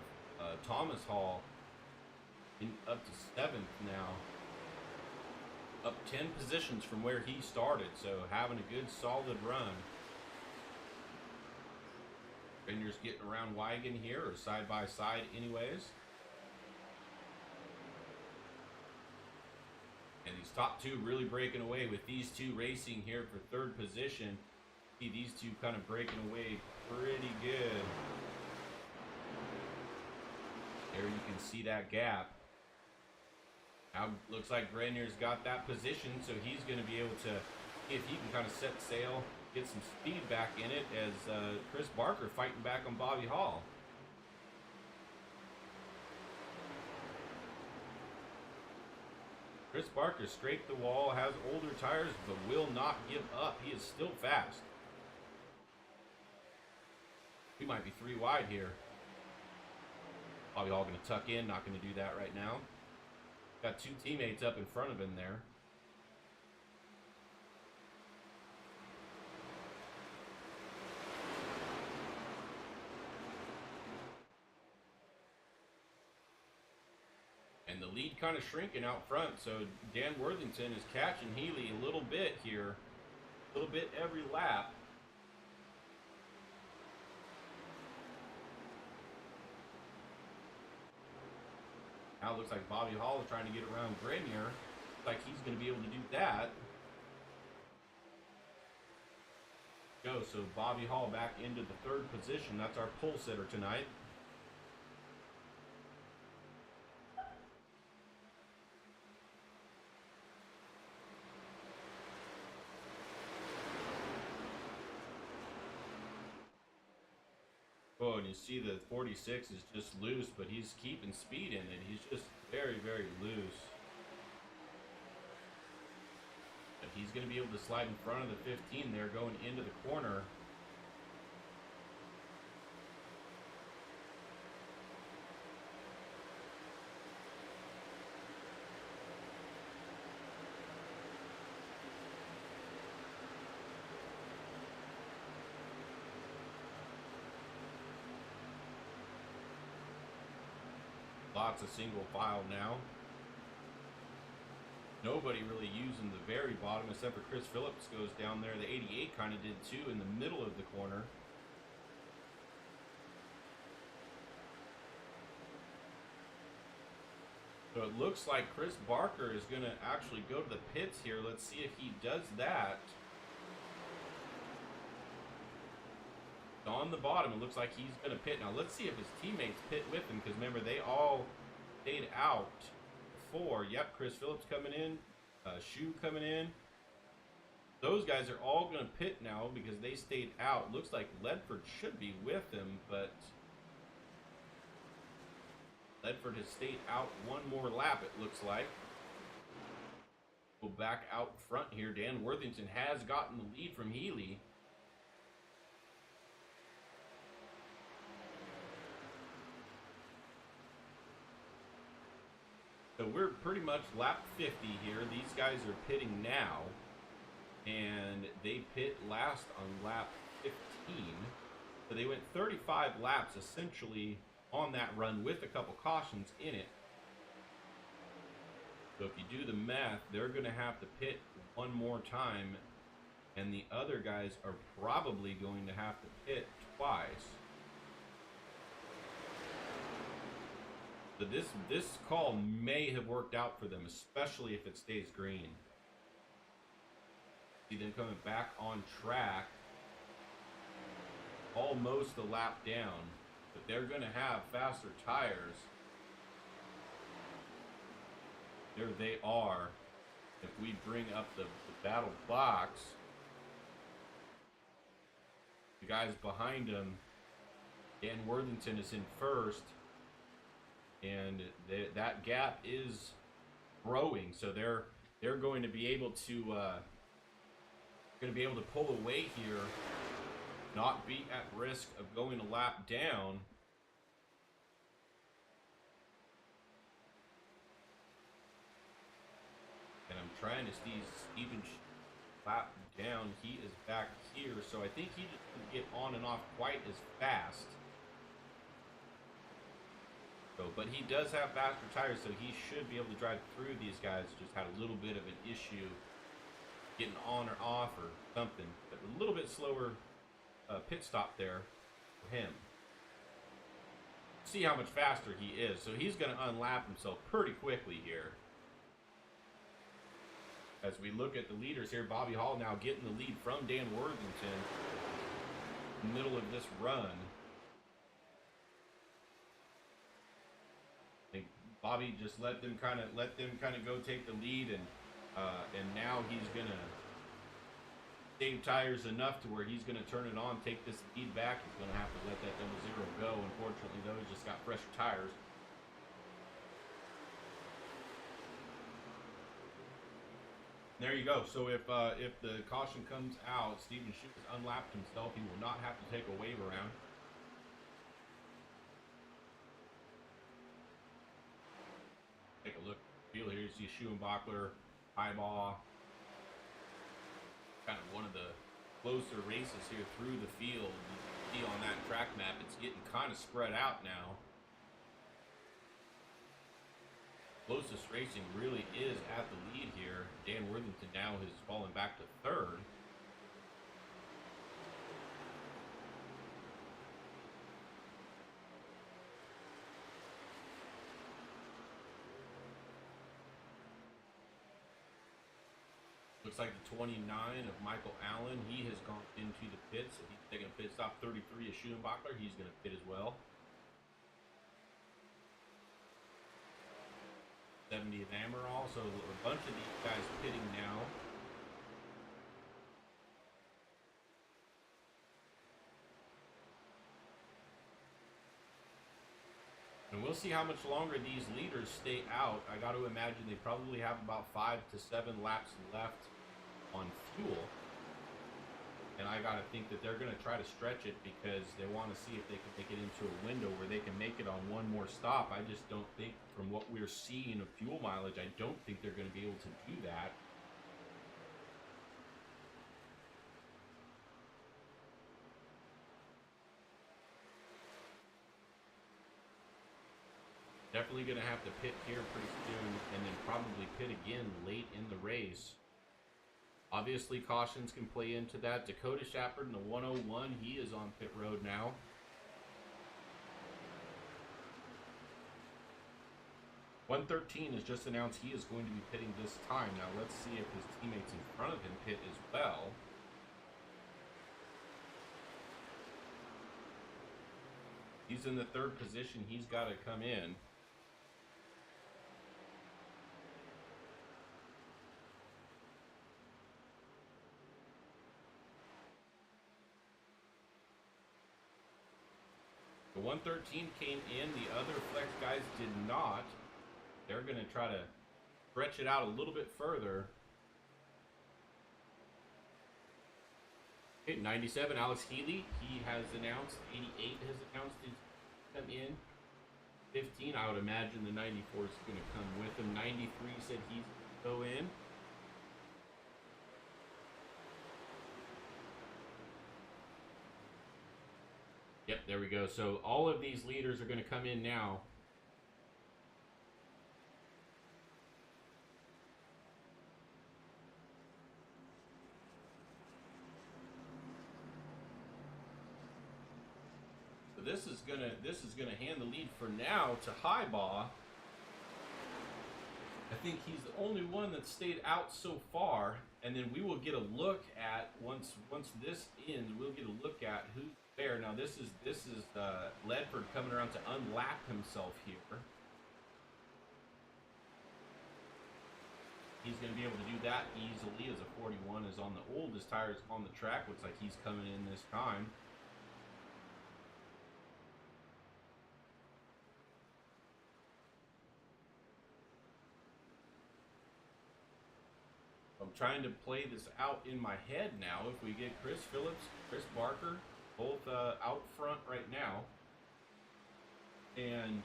Thomas Hall up to 7th now, up 10 positions from where he started, so having a good solid run. Bender's getting around Wigan here, or side by side anyways. And these top two really breaking away with these two racing here for 3rd position. See these two kind of breaking away pretty good. There you can see that gap. Now looks like Grenier's got that position, so he's going to be able to see if he can kind of set sail, get some speed back in it as Chris Barker fighting back on Bobby Hall. Chris Barker scraped the wall, has older tires, but will not give up. He is still fast. We might be 3 wide here. Bobby Hall going to tuck in, not going to do that right now. Got 2 teammates up in front of him there. And the lead kind of shrinking out front, so Dan Worthington is catching Healy a little bit here. A little bit every lap. Now it looks like Bobby Hall is trying to get around Grenier. Looks like he's going to be able to do that. Go, so Bobby Hall back into the 3rd position. That's our pole sitter tonight. Oh, and you see the 46 is just loose, but he's keeping speed in it. He's just very, very loose. But he's going to be able to slide in front of the 15 there going into the corner. Lots of single file now. Nobody really using the very bottom except for Chris Phillips goes down there. The 88 kind of did too in the middle of the corner. So it looks like Chris Barker is going to actually go to the pits here. Let's see if he does that. on the bottom. It looks like he's going to pit. Now, let's see if his teammates pit with him, because remember, they all stayed out before. Yep, Chris Phillips coming in. Shu coming in. Those guys are all going to pit now because they stayed out. Looks like Ledford should be with him, but Ledford has stayed out one more lap, it looks like. Go back out front here. Dan Worthington has gotten the lead from Healy. So we're pretty much lap 50 here. These guys are pitting now. And they pit last on lap 15. So they went 35 laps essentially on that run with a couple cautions in it. So if you do the math, they're going to have to pit one more time. And the other guys are probably going to have to pit twice. So this call may have worked out for them, especially if it stays green. See them coming back on track, almost a lap down, but they're going to have faster tires. There they are. If we bring up the battle box, the guys behind them, Dan Worthington is in first, and that gap is growing, so they're going to be able to pull away here, not be at risk of going a lap down. And I'm trying to see Steven lap down. He is back here, so I think he just didn't get on and off quite as fast. So, but he does have faster tires, so he should be able to drive through these guys. Just had a little bit of an issue getting on or off or something, but a little bit slower pit stop there for him. See how much faster he is. So he's going to unlap himself pretty quickly here. As we look at the leaders here, Bobby Hall now getting the lead from Dan Worthington in the middle of this run. I think Bobby just let them kind of go take the lead, and now he's gonna save tires enough to where he's gonna turn it on, take this lead back. He's gonna have to let that 0-0 go. Unfortunately, those just got fresher tires. There you go. So if the caution comes out, Steven Shu has unlapped himself. He will not have to take a wave around. Take a look. Feel here. You see Schuenbachler, Highball. Kind of one of the closer races here through the field. You can see on that track map, it's getting kind of spread out now. Closest racing really is at the lead here. Dan Worthington now has fallen back to third. Looks like the 29 of Michael Allen, he has gone into the pits. So he's taking a pit stop. 33 of Schuenbachler, he's going to pit as well. 70 of Amaral, so a bunch of these guys pitting now. And we'll see how much longer these leaders stay out. I got to imagine they probably have about 5 to 7 laps left on fuel. And I got to think that they're going to try to stretch it because they want to see if they can make it into a window where they can make it on one more stop. I just don't think, from what we're seeing of fuel mileage, I don't think they're going to be able to do that. Definitely going to have to pit here pretty soon, and then probably pit again late in the race. Obviously, cautions can play into that. Dakota Shepard in the 101, he is on pit road now. $113 has just announced he is going to be pitting this time. Now, let's see if his teammates in front of him pit as well. He's in the third position. He's got to come in. The 113 came in. The other flex guys did not. They're going to try to stretch it out a little bit further. Okay, 97, Alex Healy. He has announced. 88 has announced he's come in. 15, I would imagine the 94 is going to come with him. 93 said he's going to go in. Yep, there we go. So all of these leaders are going to come in now. So this is gonna hand the lead for now to Highbaugh. I think he's the only one that stayed out so far, and then we will get a look at once this ends. We'll get a look at who's there. Now this is Ledford coming around to unlap himself here. He's going to be able to do that easily as a 41 is on the oldest tires on the track. Looks like he's coming in this time. I'm trying to play this out in my head now. If we get Chris Phillips, Chris Barker, both out front right now. And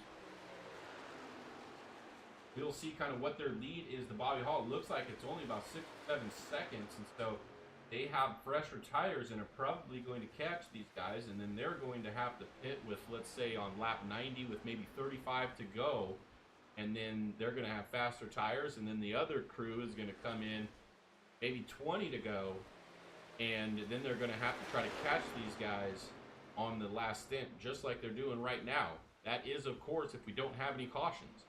we'll see kind of what their lead is to Bobby Hall. It looks like it's only about 6 or 7 seconds. And so they have fresher tires and are probably going to catch these guys. And then they're going to have to pit with, let's say, on lap 90 with maybe 35 to go. And then they're going to have faster tires. And then the other crew is going to come in maybe 20 to go, and then they're going to have to try to catch these guys on the last stint, just like they're doing right now. That is, of course, if we don't have any cautions.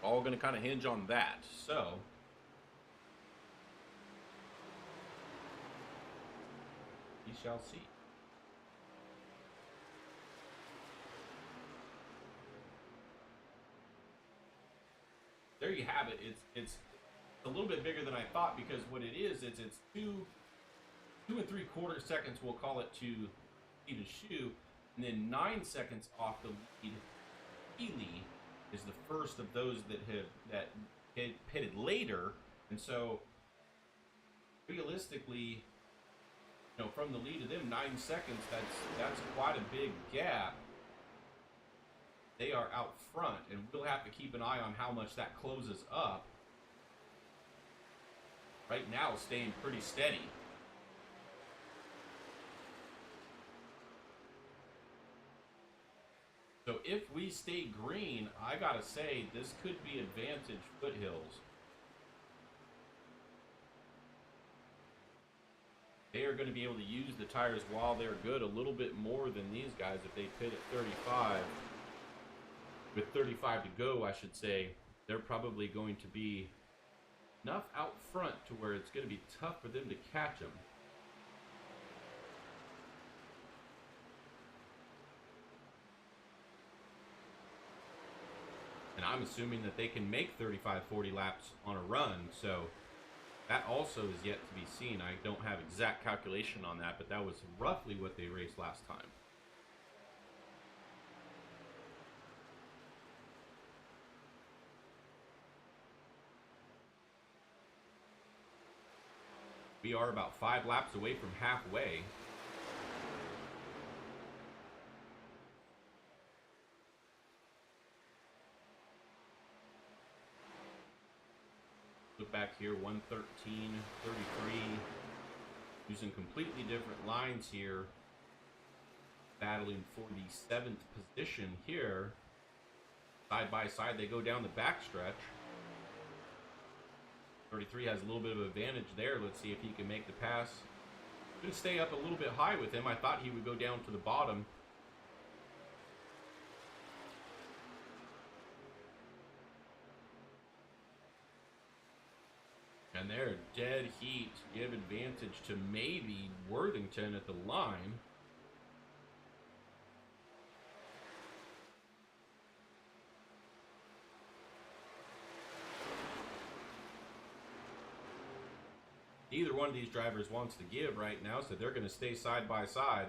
All going to kind of hinge on that. So we shall see. There you have it. It's a little bit bigger than I thought, because what it is it's 2 3/4 seconds, we'll call it, to Steven Shoe, and then 9 seconds off the lead. Healy is the first of those that pitted later, and so realistically, from the lead to them, 9 seconds. That's quite a big gap. They are out front, and we'll have to keep an eye on how much that closes up. Right now, staying pretty steady. So if we stay green, I gotta say, this could be advantage Foothills. They are going to be able to use the tires while they're good a little bit more than these guys if they pit at 35. With 35 to go, I should say, they're probably going to be enough out front to where it's going to be tough for them to catch them. And I'm assuming that they can make 35, 40 laps on a run, so that also is yet to be seen. I don't have exact calculation on that, but that was roughly what they raced last time. We are about 5 laps away from halfway. Look back here, 113, 33. Using completely different lines here. Battling for the 7th position here. Side by side, they go down the backstretch. 33 has a little bit of advantage there. Let's see if he can make the pass. Going to stay up a little bit high with him. I thought he would go down to the bottom. And they're dead heat. Give advantage to maybe Worthington at the line. Neither one of these drivers wants to give right now, so they're going to stay side by side.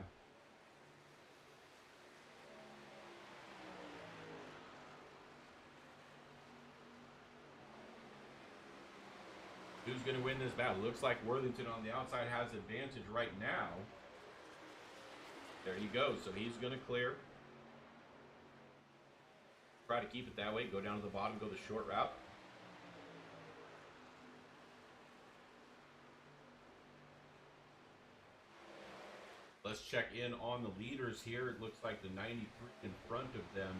Who's going to win this battle? Looks like Worthington on the outside has advantage right now. There he goes. So he's going to clear. Try to keep it that way. Go down to the bottom. Go the short route. Let's check in on the leaders here. It looks like the 93 in front of them.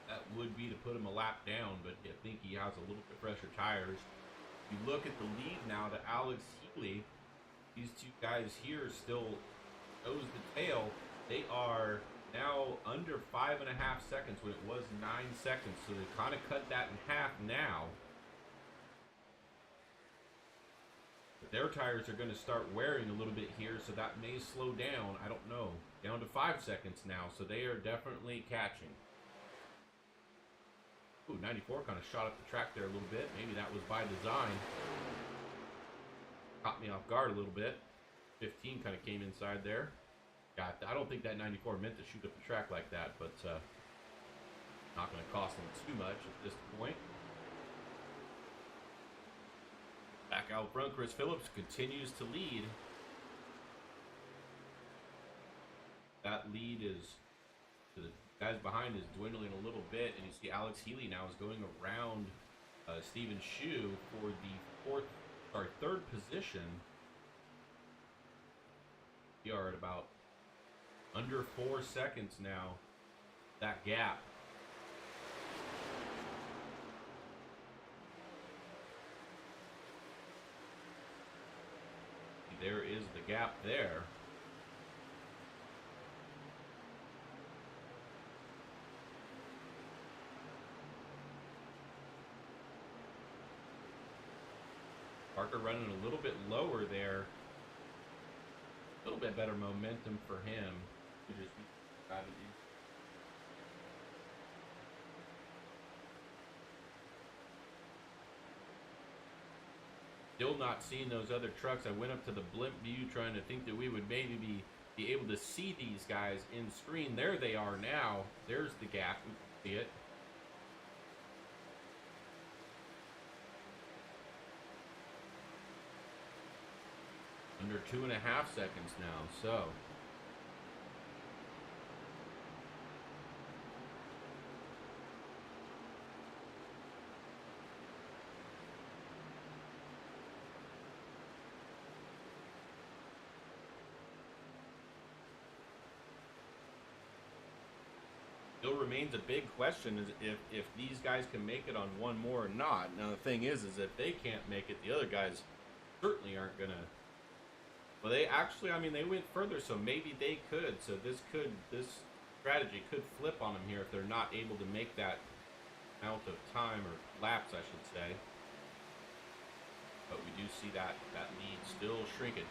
That would be to put him a lap down, but I think he has a little bit fresher tires. If you look at the lead now to Alex Healy, these two guys here still nose the tail. They are now under 5.5 seconds when it was 9 seconds, so they kind of cut that in half now. But their tires are going to start wearing a little bit here, so that may slow down. I don't know. Down to 5 seconds now, so they are definitely catching. Ooh, 94 kind of shot up the track there a little bit. Maybe that was by design. Caught me off guard a little bit. 15 kind of came inside there. I don't think that 94 meant to shoot up the track like that, but not going to cost them too much at this point. Back out front, Chris Phillips continues to lead. That lead is to the guys behind is dwindling a little bit, and you see Alex Healy now is going around Stephen Shue for the third position. We are at about under 4 seconds now. That gap. There is the gap there. Parker running a little bit lower there. A little bit better momentum for him. Still not seeing those other trucks. I went up to the blimp view trying to think that we would maybe be able to see these guys in screen. There they are now. There's the gap. We can see it. Under 2.5 seconds now, so still remains a big question is if these guys can make it on one more or not. Now the thing is if they can't make it, the other guys certainly aren't gonna. Well, they actually, I mean, they went further, so maybe they could. So this strategy could flip on them here if they're not able to make that amount of time or laps, I should say. But we do see that lead still shrinking.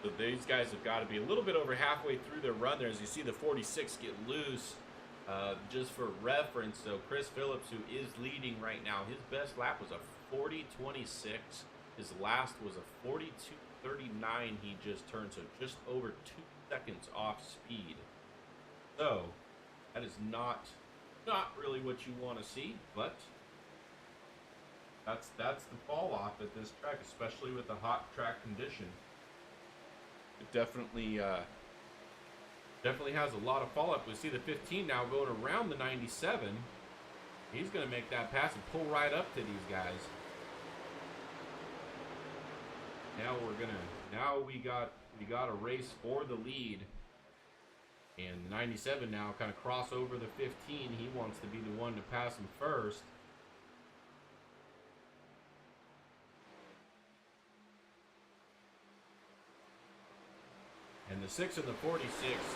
So these guys have got to be a little bit over halfway through their run there. As you see the 46 get loose. Just for reference, so Chris Phillips, who is leading right now, his best lap was a 40.26. His last was a 42.39 he just turned, so just over 2 seconds off speed. So that is not really what you want to see, but that's the fall off at this track, especially with the hot track condition. It definitely has a lot of follow-up. We see the 15 now going around the 97. He's going to make that pass and pull right up to these guys. Now we got a race for the lead. And the 97 now kind of cross over the 15. He wants to be the one to pass him first. And the 6 and the 46,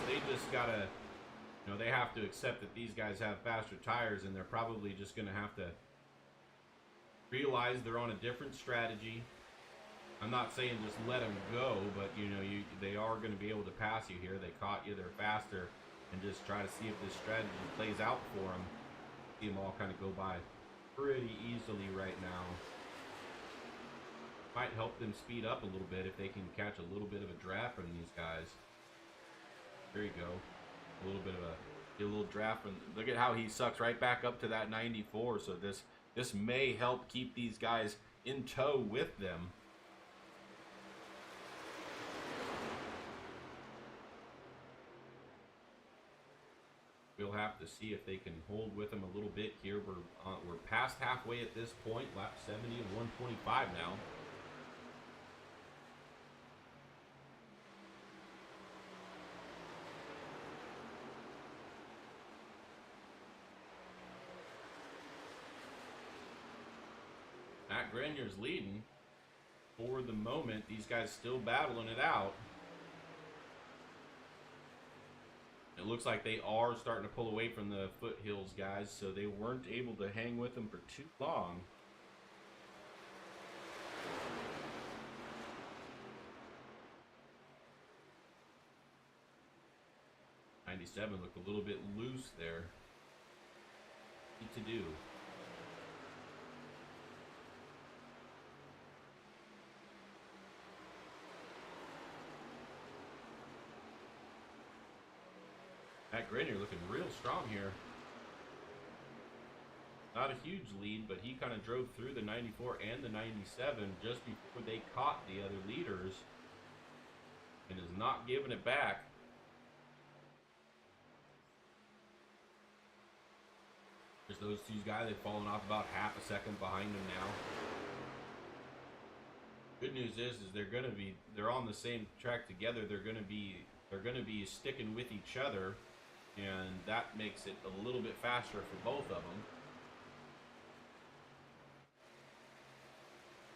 they just gotta You know, they have to accept that these guys have faster tires, and they're probably just going to have to realize they're on a different strategy. I'm not saying just let them go, but you know, they are going to be able to pass you here. They caught you, they're faster, and just try to see if this strategy plays out for them. See them all kind of go by pretty easily right now. Might help them speed up a little bit if they can catch a little bit of a draft from these guys. There you go. A little bit of a little draft. And look at how he sucks right back up to that 94. So this may help keep these guys in tow with them. We'll have to see if they can hold with them a little bit here. We're past halfway at this point. Lap 70 and 125 now. Matt Grenier's leading for the moment. These guys still battling it out. It looks like they are starting to pull away from the Foothills guys, so they weren't able to hang with them for too long. '97 looked a little bit loose there. What to do? Matt Grenier looking real strong here. Not a huge lead, but he kind of drove through the 94 and the 97 just before they caught the other leaders and is not giving it back. There's those two guys, they've fallen off about half a second behind them now. Good news is they're on the same track together. They're gonna be sticking with each other, and that makes it a little bit faster for both of them.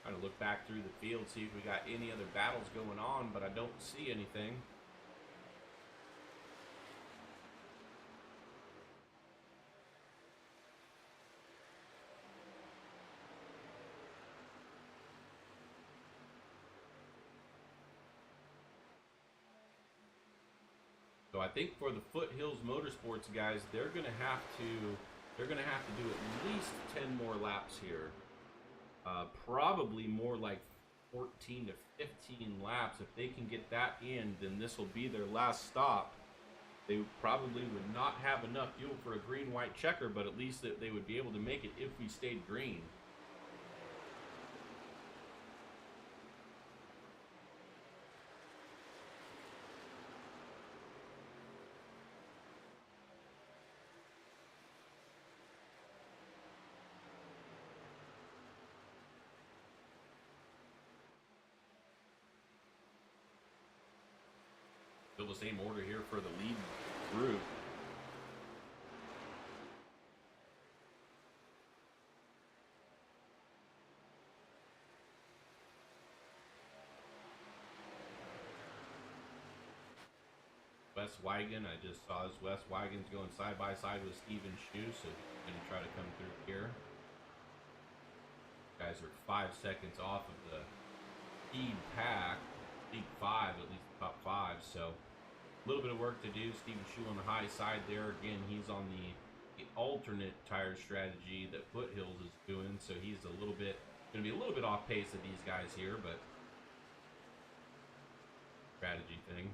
Trying to look back through the field, see if we got any other battles going on, but I don't see anything. So I think for the Foothills Motorsports guys, they're gonna have to do at least 10 more laps here. Probably more like 14 to 15 laps. If they can get that in, then this will be their last stop. They probably would not have enough fuel for a green-white checker, but at least they would be able to make it if we stayed green. Still the same order here for the lead group. Wes Wagon, I just saw this. Wes Wagon's going side by side with Steven Shue, so he's going to try to come through here. Guys are 5 seconds off of the lead pack. Lead 5, at least top 5, so a little bit of work to do. Steven Shue on the high side there. Again, he's on the alternate tire strategy that Foothills is doing, so he's going to be a little bit off pace of these guys here, but strategy thing.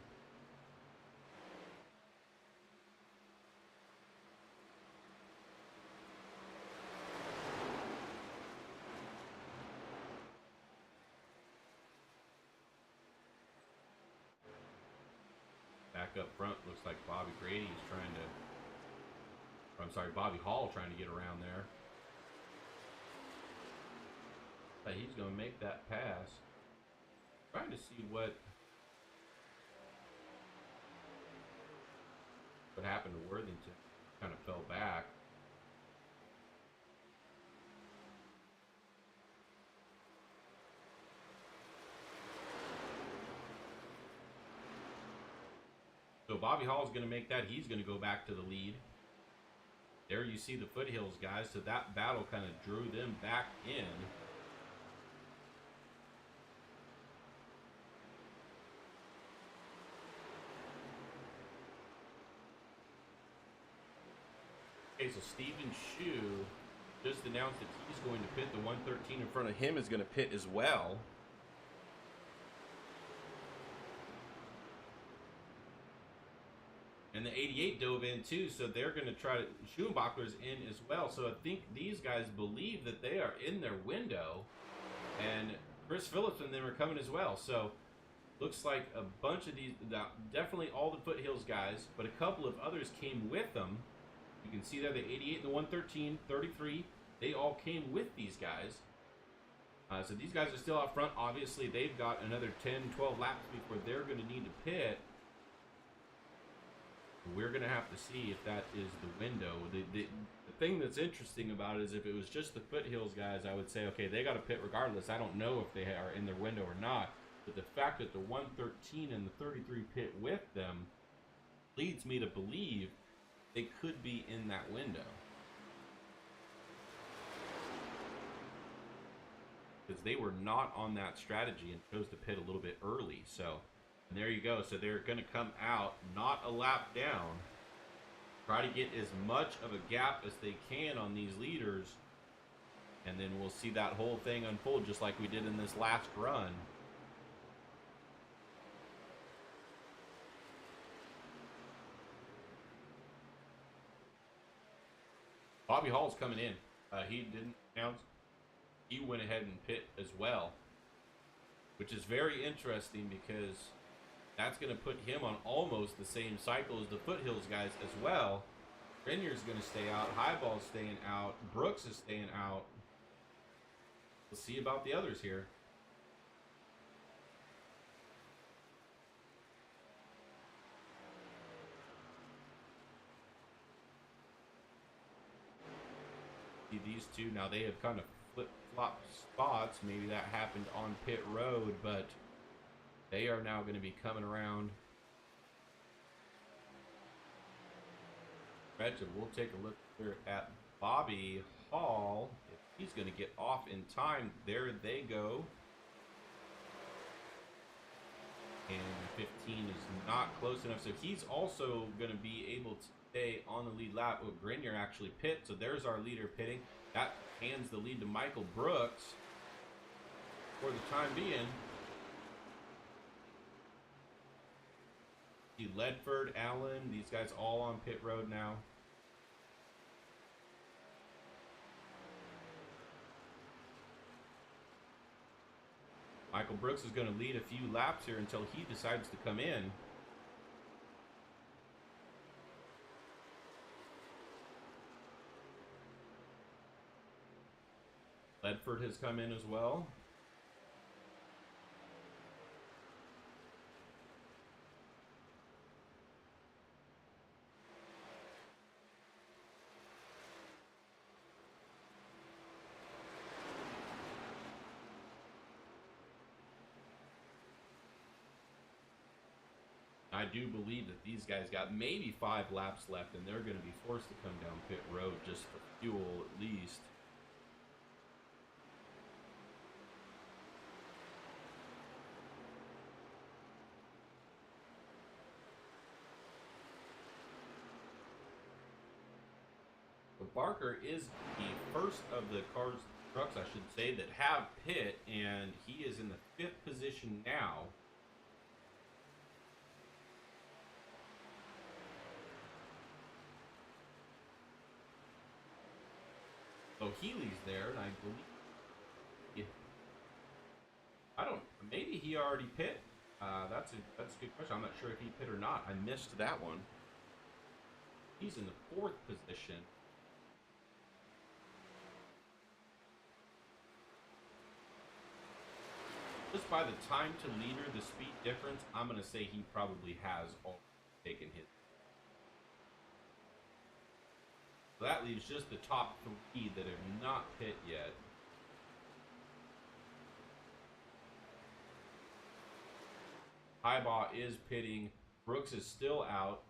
Back up front, looks like Bobby Grady is Bobby Hall trying to get around there. But he's going to make that pass. Trying to see what happened to Worthington. Kind of fell back. So So Bobby Hall is going to make that. He's going to go back to the lead. There you see the Foothills guys. So that battle kind of drew them back in. Okay, so Stephen Shue just announced that he's going to pit. The 113 in front of him is going to pit as well. And the 88 dove in too, so they're going to try to. Schumacher's in as well, so I think these guys believe that they are in their window. And Chris Phillips and them are coming as well, so looks like a bunch of these, definitely all the Foothills guys, but a couple of others came with them. You can see there the 88 and the 113, 33, they all came with these guys. So these guys are still out front. Obviously, they've got another 10, 12 laps before they're going to need to pit. We're going to have to see if that is the window. The thing that's interesting about it is if it was just the Foothills guys, I would say, okay, they got to pit regardless. I don't know if they are in their window or not. But the fact that the 113 and the 33 pit with them leads me to believe they could be in that window. Because they were not on that strategy and chose to pit a little bit early. So, and there you go. So they're going to come out, not a lap down. Try to get as much of a gap as they can on these leaders. And then we'll see that whole thing unfold just like we did in this last run. Bobby Hall's coming in. He didn't announce. He went ahead and pit as well, which is very interesting because that's going to put him on almost the same cycle as the Foothills guys as well. Renier's going to stay out. Highball's staying out. Brooks is staying out. We'll see about the others here. See these two now, they have kind of flip-flop spots. Maybe that happened on pit road, but they are now going to be coming around. We'll take a look here at Bobby Hall. If he's going to get off in time, there they go. And 15 is not close enough, so he's also going to be able to stay on the lead lap. Oh, Grenier actually pit, so there's our leader pitting. That hands the lead to Michael Brooks for the time being. See Ledford, Allen, these guys all on pit road now. Michael Brooks is going to lead a few laps here until he decides to come in. Ledford has come in as well. I do believe that these guys got maybe 5 laps left, and they're going to be forced to come down pit road just for fuel at least. So Barker is the first of the trucks, I should say, that have pit, and he is in the 5th position now. So Healy's there, and I believe, maybe he already pit. That's a good question. I'm not sure if he pit or not. I missed that one. He's in the 4th position. Just by the time to leader, the speed difference, I'm going to say he probably has already taken his. So that leaves just the top 3 that have not pit yet. Highbaugh is pitting. Brooks is still out.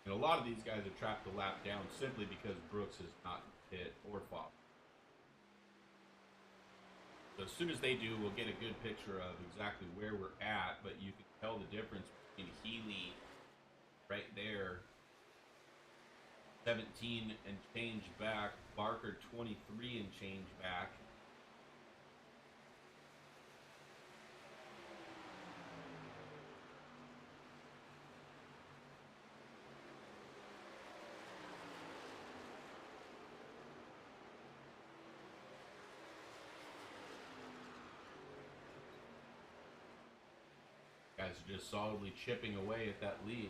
And a lot of these guys are trapped the lap down simply because Brooks is not hit or fought. So as soon as they do, we'll get a good picture of exactly where we're at, but you can tell the difference between Healy right there, 17 and change back, Barker 23 and change back. Guys are just solidly chipping away at that lead.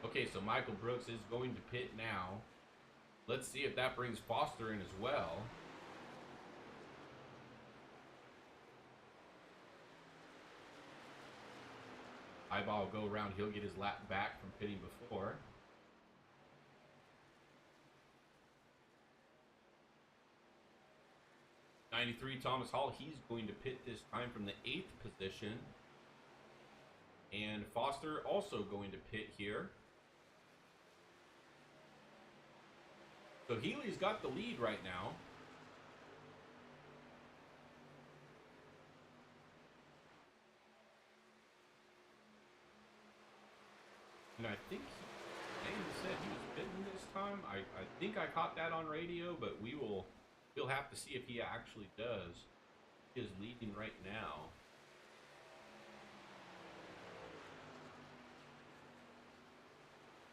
Okay, so Michael Brooks is going to pit now. Let's see if that brings Foster in as well. Eyeball will go around. He'll get his lap back from pitting before. '93 Thomas Hall, he's going to pit this time from the 8th position. And Foster also going to pit here. So Healy's got the lead right now. And I think Nathan said he was pitting this time. I think I caught that on radio, but we'll have to see if he actually does. He is leading right now.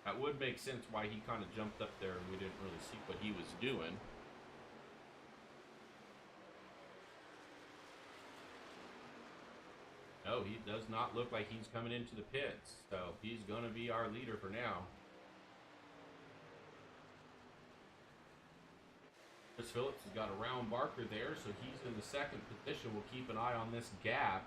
That would make sense why he kind of jumped up there and we didn't really see what he was doing. No, he does not look like he's coming into the pits, so he's going to be our leader for now. Chris Phillips has got a round Barker there, so he's in the 2nd position. We'll keep an eye on this gap.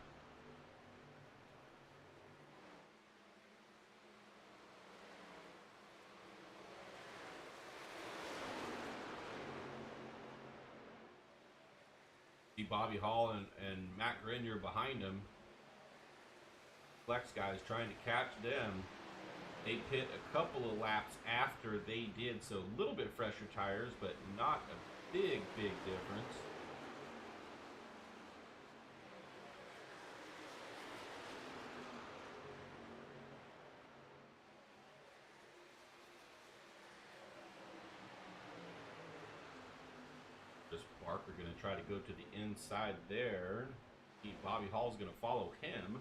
See Bobby Hall and Matt Grenier behind him. Flex guys trying to catch them. They pit a couple of laps after they did, so a little bit fresher tires, but not a big difference. Barker going to try to go to the inside there. Bobby Hall's going to follow him.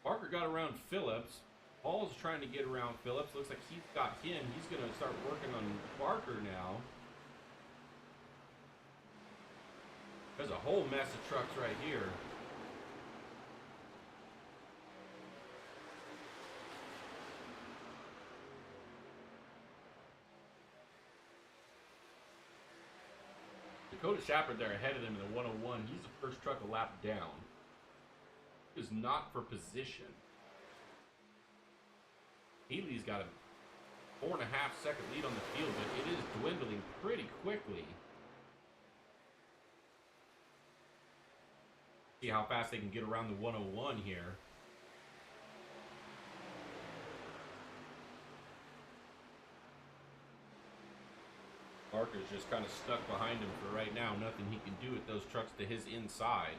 Barker got around Phillips. Hall's trying to get around Phillips. Looks like he's got him. He's going to start working on Barker now. There's a whole mess of trucks right here. Dakota Shepard there ahead of him in the 101. He's the first truck a lap down. He is not for position. Healy's got a 4.5 second lead on the field, but it is dwindling pretty quickly. See how fast they can get around the 101 here. Barker's just kind of stuck behind him for right now. Nothing he can do with those trucks to his inside.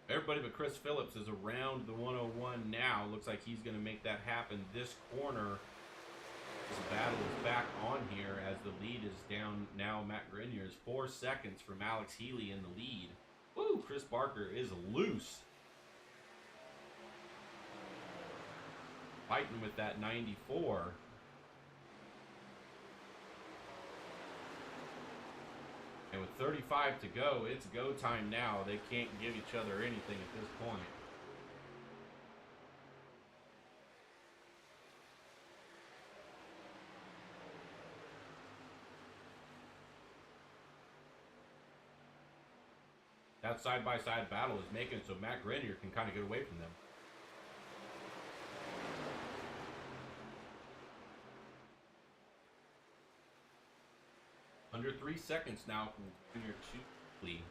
Everybody but Chris Phillips is around the 101 now. Looks like he's going to make that happen this corner. This battle is back on here as the lead is down now. Matt Grenier is 4 seconds from Alex Healy in the lead. Woo! Chris Barker is loose. Fighting with that 94. And with 35 to go, it's go time now. They can't give each other anything at this point. That side-by-side battle is making it so Matt Grenier can kind of get away from them. Under 3 seconds now from Grenier to Lee.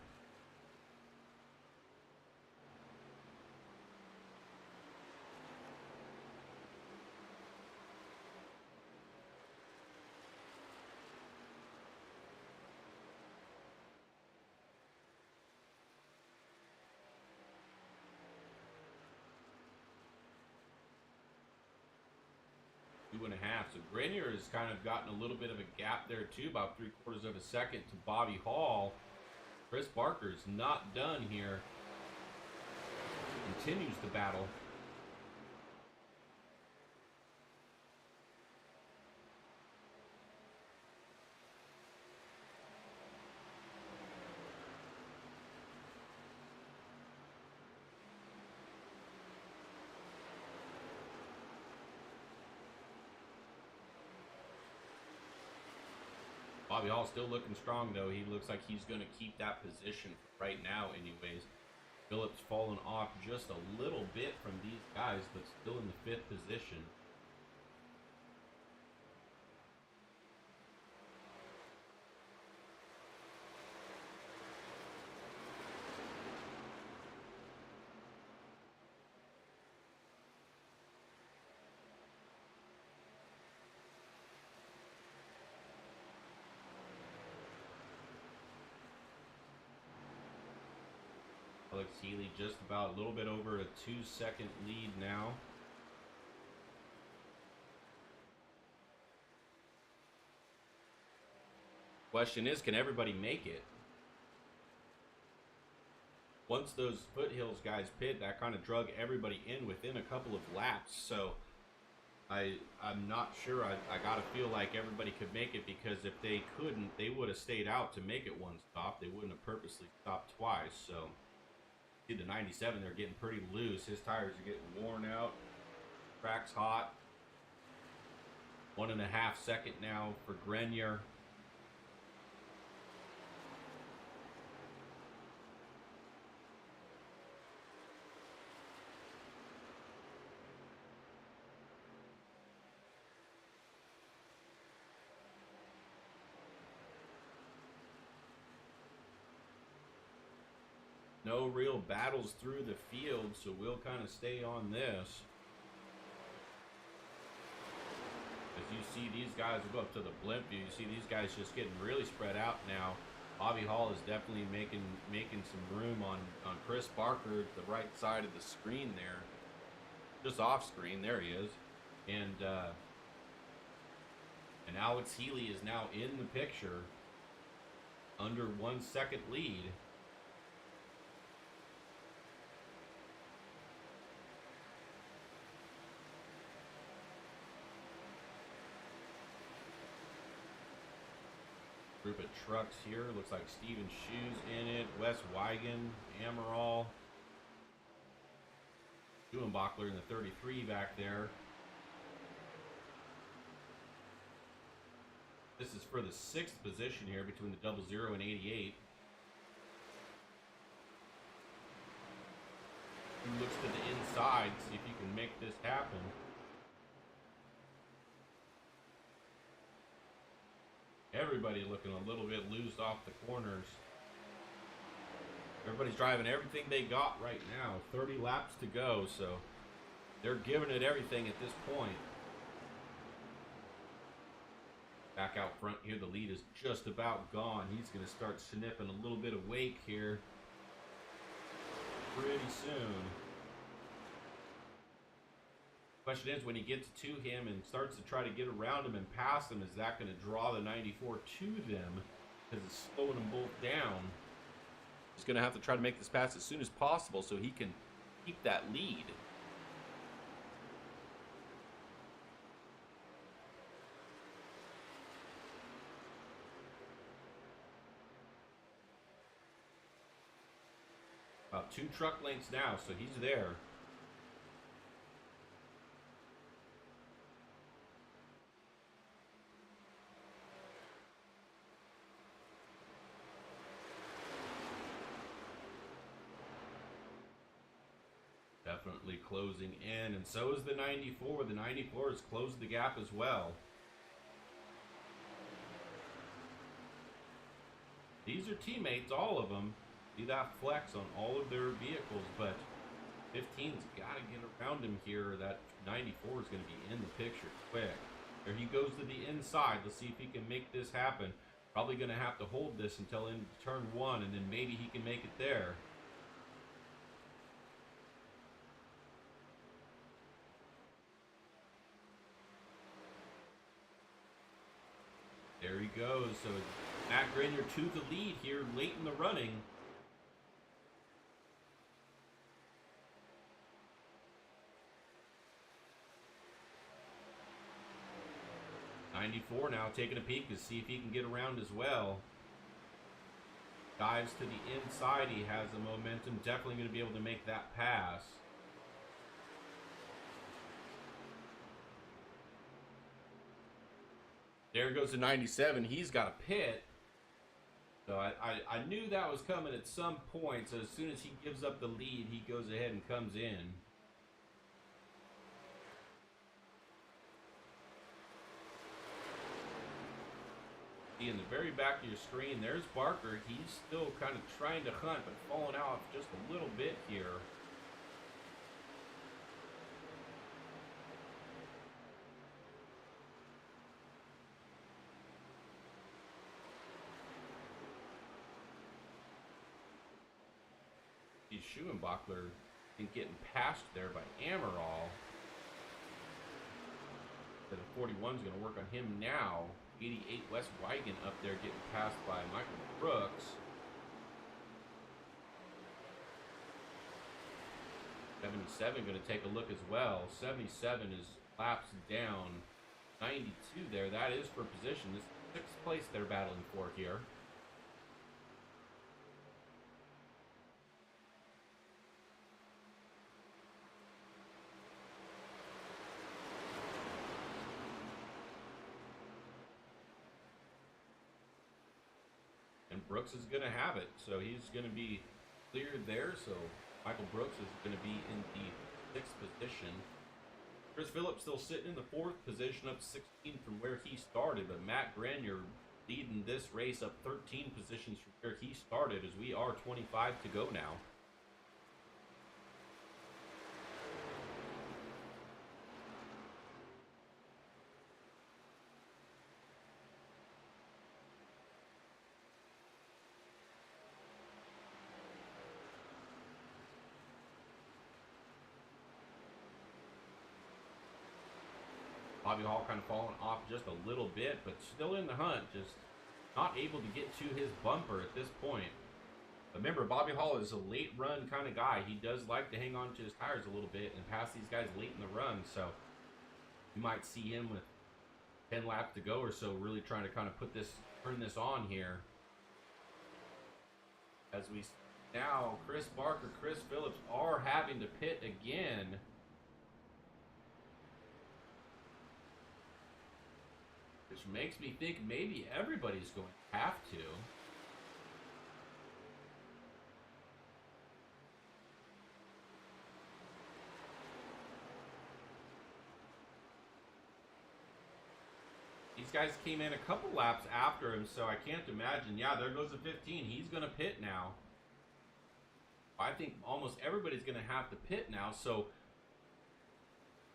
Two and a half. So Grenier has kind of gotten a little bit of a gap there too, about 3/4 of a second to Bobby Hall. Chris Barker's not done here. Continues to battle. Bobby Hall still looking strong, though. He looks like he's going to keep that position right now anyways. Phillips fallen off just a little bit from these guys, but still in the 5th position. Alex Healy just about a little bit over a 2-second lead now. Question is, can everybody make it? Once those foothills guys pit, that kind of drug everybody in within a couple of laps. So I'm not sure. I gotta feel like everybody could make it, because if they couldn't, they would have stayed out to make it one stop. They wouldn't have purposely stopped twice. So see the 97, they're getting pretty loose. His tires are getting worn out. Track's hot. 1.5 second now for Grenier. No real battles through the field, so we'll kind of stay on this. As you see, these guys will go up to the blimp view. You see these guys just getting really spread out now. Bobby Hall is definitely making some room on Chris Barker, the right side of the screen there. Just off screen, there he is. And Alex Healy is now in the picture, under 1 second lead. Group of trucks here. Looks like Steven Shoe's in it. Wes Wigan, Amaral, Schuenbachler in the 33 back there. This is for the 6th position here between the 00 and 88. Who looks to the inside, see if you can make this happen. Everybody looking a little bit loose off the corners. Everybody's driving everything they got right now. 30 laps to go, so they're giving it everything at this point. Back out front here, the lead is just about gone. He's going to start sniffing a little bit of wake here pretty soon. Question is, when he gets to him and starts to try to get around him and pass him, is that going to draw the 94 to them? Because it's slowing them both down. He's going to have to try to make this pass as soon as possible so he can keep that lead. about 2 truck lengths now, so he's there. Definitely closing in, and so is the 94. The 94 has closed the gap as well. These are teammates, all of them. See that flex on all of their vehicles, but 15's got to get around him here. That 94 is going to be in the picture quick. There he goes to the inside. Let's see if he can make this happen. Probably going to have to hold this until in turn 1, and then maybe he can make it there. There he goes. So Matt Grenier to the lead here late in the running. '94 now taking a peek to see if he can get around as well. Dives to the inside. He has the momentum. Definitely going to be able to make that pass. There goes the 97. He's got a pit. So I knew that was coming at some point. So as soon as he gives up the lead, he goes ahead and comes in. See in the very back of your screen, there's Barker. He's still kind of trying to hunt, but falling out just a little bit here. Schuenbachler and getting passed there by Amaral. The 41 is going to work on him now. 88 West Wigan up there getting passed by Michael Brooks. 77 going to take a look as well. 77 is laps down. 92 there. That is for position. This is 6th place they're battling for here. Brooks is going to have it, so he's going to be cleared there. So Michael Brooks is going to be in the 6th position. Chris Phillips still sitting in the 4th position, up 16 from where he started, but Matt Grenier leading this race up 13 positions from where he started, as we are 25 to go now. Bobby Hall kind of falling off just a little bit, but still in the hunt, just not able to get to his bumper at this point. But remember, Bobby Hall is a late run kind of guy. He does like to hang on to his tires a little bit and pass these guys late in the run, so you might see him with 10 laps to go or so really trying to kind of turn this on here. As we now, Chris Barker, Chris Phillips are having to pit again. Which makes me think maybe everybody's going to have to. These guys came in a couple laps after him, so I can't imagine. Yeah, there goes the 15. He's going to pit now. I think almost everybody's going to have to pit now, so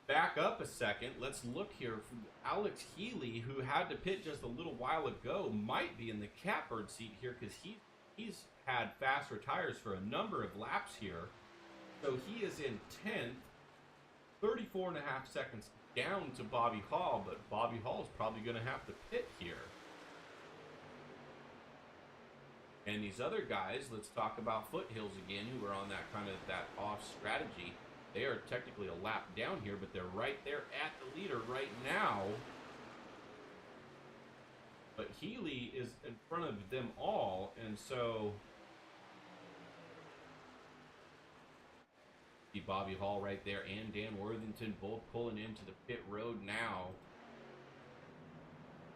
back up a second. Let's look here. Alex Healy, who had to pit just a little while ago, might be in the catbird seat here because he's had faster tires for a number of laps here. So he is in 10th, 34 and a half seconds down to Bobby Hall, but Bobby Hall is probably going to have to pit here. And these other guys, let's talk about Foothills again, who are on that kind of that off strategy. They are technically a lap down here, but they're right there at the leader right now. But Healy is in front of them all, and so See Bobby Hall right there and Dan Worthington both pulling into the pit road now.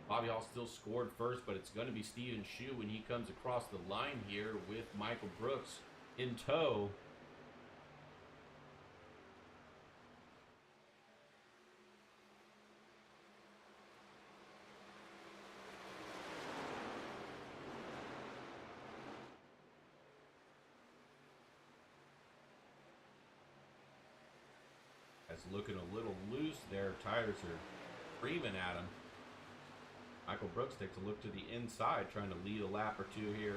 Bobby Hall still scored first, but it's going to be Steven Shue when he comes across the line here with Michael Brooks in tow. That's looking a little loose there. Tires are screaming at him. Michael Brooks takes a look to the inside, trying to lead a lap or two here.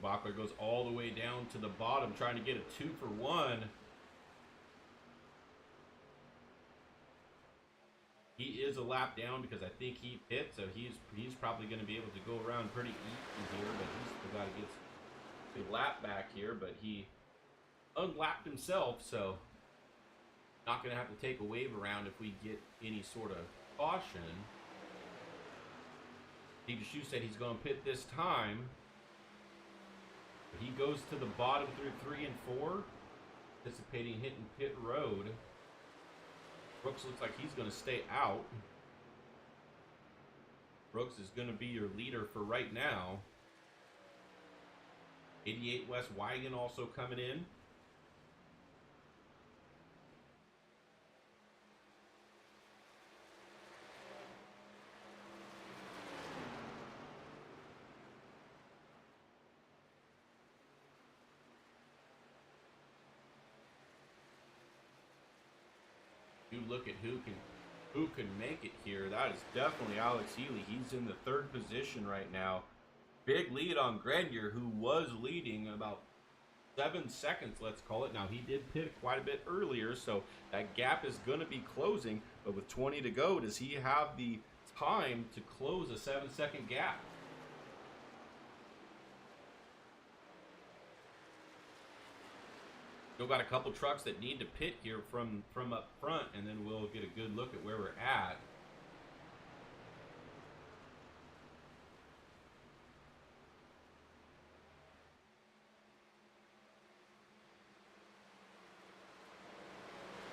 Bachler goes all the way down to the bottom, trying to get a 2-for-1. He is a lap down because I think he pit, so he's probably going to be able to go around pretty easy here, but he's still got to get a lap back here, but he unlapped himself, so not going to have to take a wave around if we get any sort of caution. Steve Shue said he's going to pit this time. But he goes to the bottom through 3 and 4, anticipating hitting pit road. Brooks looks like he's going to stay out. Brooks is going to be your leader for right now. 88 West Wagon also coming in. You look at who can make it here. That is definitely Alex Healy. He's in the 3rd position right now. Big lead on Grenier, who was leading about 7 seconds, let's call it. Now, he did pit quite a bit earlier, so that gap is going to be closing. But with 20 to go, does he have the time to close a 7-second gap? Still got a couple trucks that need to pit here from up front, and then we'll get a good look at where we're at.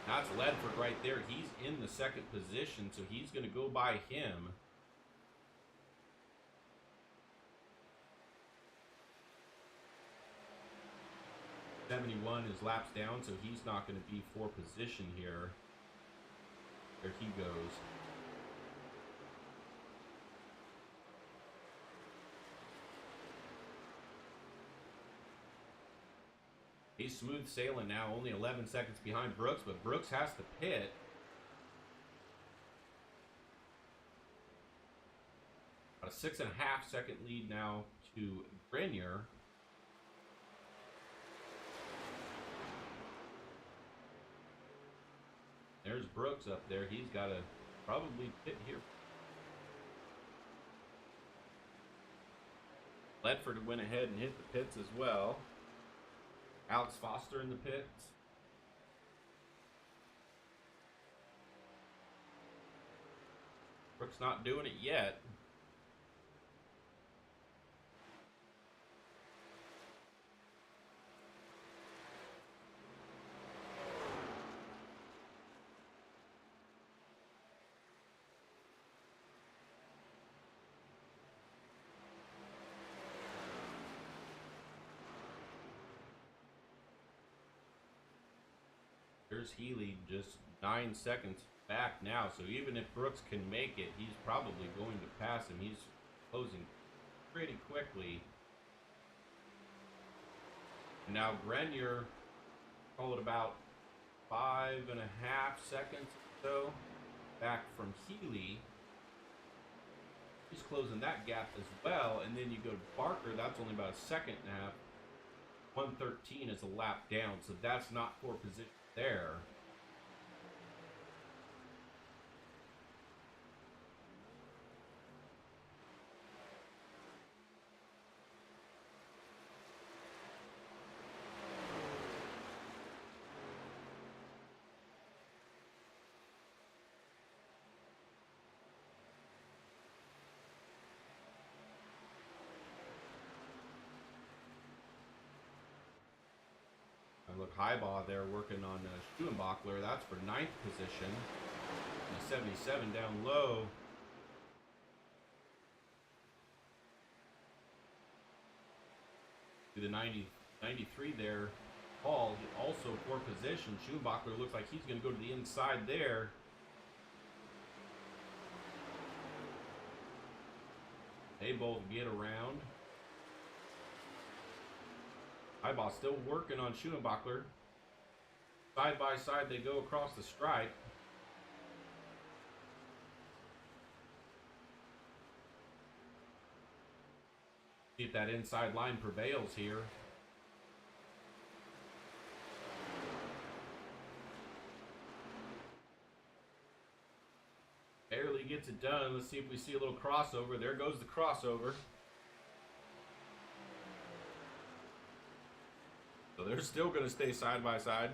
That's Ledford right there. He's in the 2nd position, so he's going to go by him. '71 is laps down, so he's not going to be for position here. There he goes. He's smooth sailing now, only 11 seconds behind Brooks, but Brooks has to pit. About a 6.5 second lead now to Grenier. There's Brooks up there. He's got to probably pit here. Ledford went ahead and hit the pits as well. Alex Foster in the pits. Brooks not doing it yet. Here's Healy just 9 seconds back now, so even if Brooks can make it, he's probably going to pass him. He's closing pretty quickly. And now Grenier, call it about 5.5 seconds or so back from Healy. He's closing that gap as well, and then you go to Barker, that's only about 1.5 seconds. 1:13 is a lap down, so that's not for position there. Highbaugh there working on Schuenbachler. That's for 9th position. And a 77 down low. To the 93 there. Paul also for position. Schuenbachler looks like he's going to go to the inside there. They both get around. Highbaugh still working on Schuenbachler. Side by side they go across the stripe. See if that inside line prevails here. Barely gets it done. Let's see if we see a little crossover. There goes the crossover. So they're still going to stay side by side.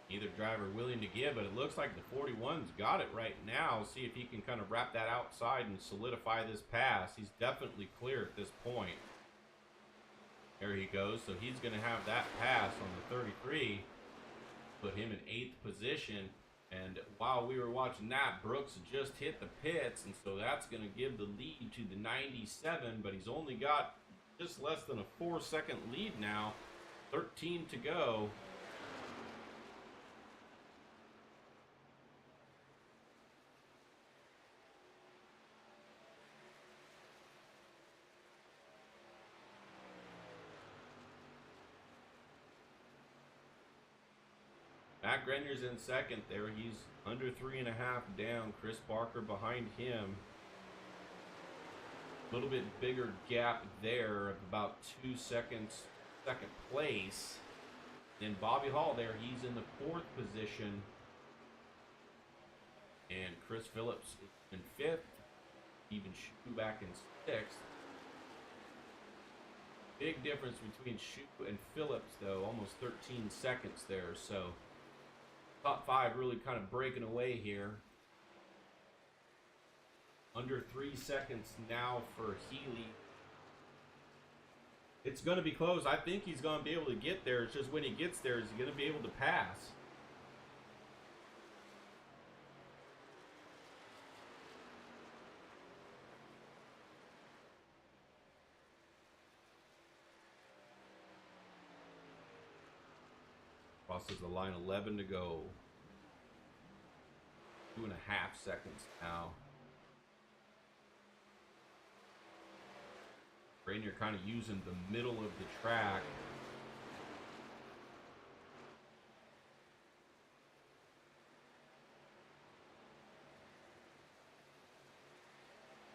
Either driver willing to give, but it looks like the 41's got it right now. See if he can kind of wrap that outside and solidify this pass. He's definitely clear at this point. There he goes. So he's going to have that pass on the 33. Put him in 8th position. And while we were watching that, Brooks just hit the pits. And so that's going to give the lead to the 97. But he's only got just less than a 4-second lead now. 13 to go. Matt Grenier's in second there. He's under 3.5 down. Chris Barker behind him. A little bit bigger gap there of about 2 seconds, second place. Then Bobby Hall there. He's in the 4th position. And Chris Phillips is in 5th. Even Shu back in 6th. Big difference between Shu and Phillips, though. Almost 13 seconds there. So top 5 really kind of breaking away here. Under 3 seconds now for Healy. It's going to be close. I think he's going to be able to get there. It's just when he gets there, is he going to be able to pass? Crosses the line, 11 to go. 2.5 seconds now. Grenier kind of using the middle of the track.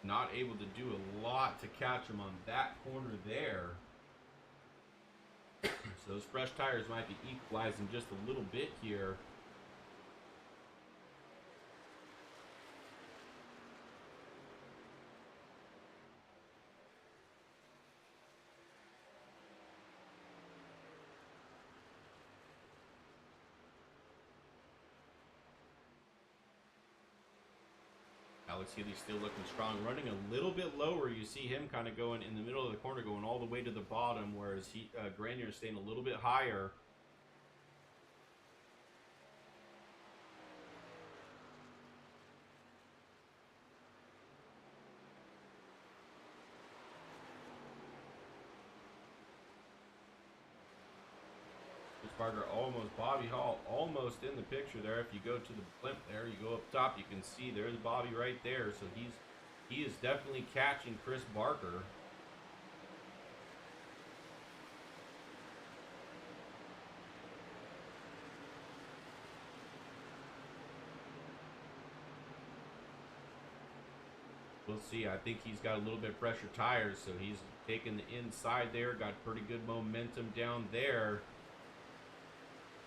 Not able to do a lot to catch him on that corner there. So those fresh tires might be equalizing just a little bit here. Alex Healy still looking strong, running a little bit lower. You see him kind of going in the middle of the corner, going all the way to the bottom, whereas Grenier is staying a little bit higher. Barker almost, Bobby Hall almost in the picture there. If you go to the blimp there, you go up top, you can see there's Bobby right there. So he is definitely catching Chris Barker. We'll see. I think he's got a little bit fresher tires, so he's taking the inside there, got pretty good momentum down there.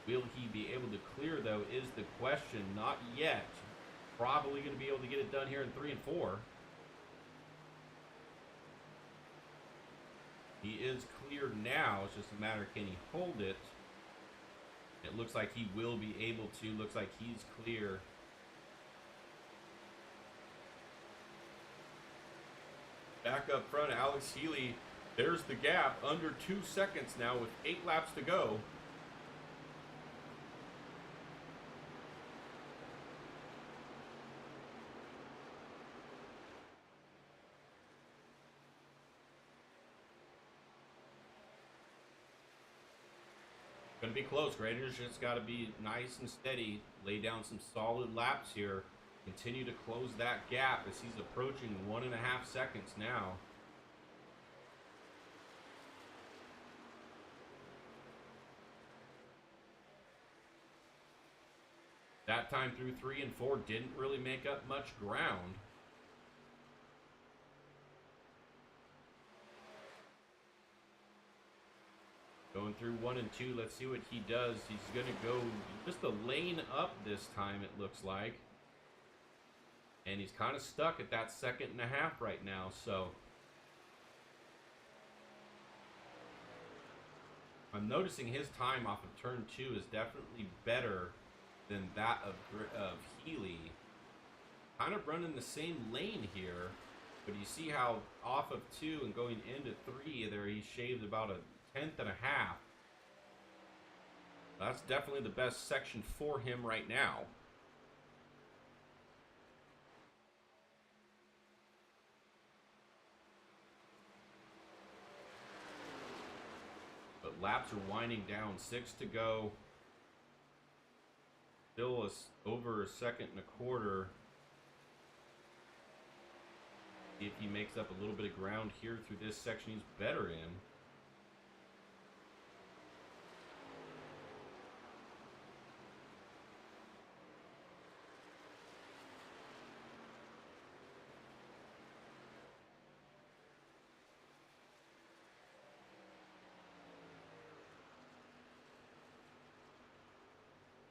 Will he be able to clear, though, is the question. Not yet. Probably going to be able to get it done here in 3 and 4. He is cleared now. It's just a matter of can he hold it. It looks like he will be able to. Looks like he's clear. Back up front, Alex Healy. There's the gap, under 2 seconds now with 8 laps to go. Going to be close. Granger's just got to be nice and steady, lay down some solid laps here, continue to close that gap as he's approaching 1.5 seconds now. That time through 3 and 4 didn't really make up much ground. Going through 1 and 2, let's see what he does. He's going to go just a lane up this time, it looks like. And he's kind of stuck at that 1.5 seconds right now, so. I'm noticing his time off of turn 2 is definitely better than that of Healy. Kind of running the same lane here, but you see how off of 2 and going into 3 there he shaved about 1.5 tenths. That's definitely the best section for him right now. But laps are winding down, 6 to go. Still over 1.25 seconds. See if he makes up a little bit of ground here through this section he's better in.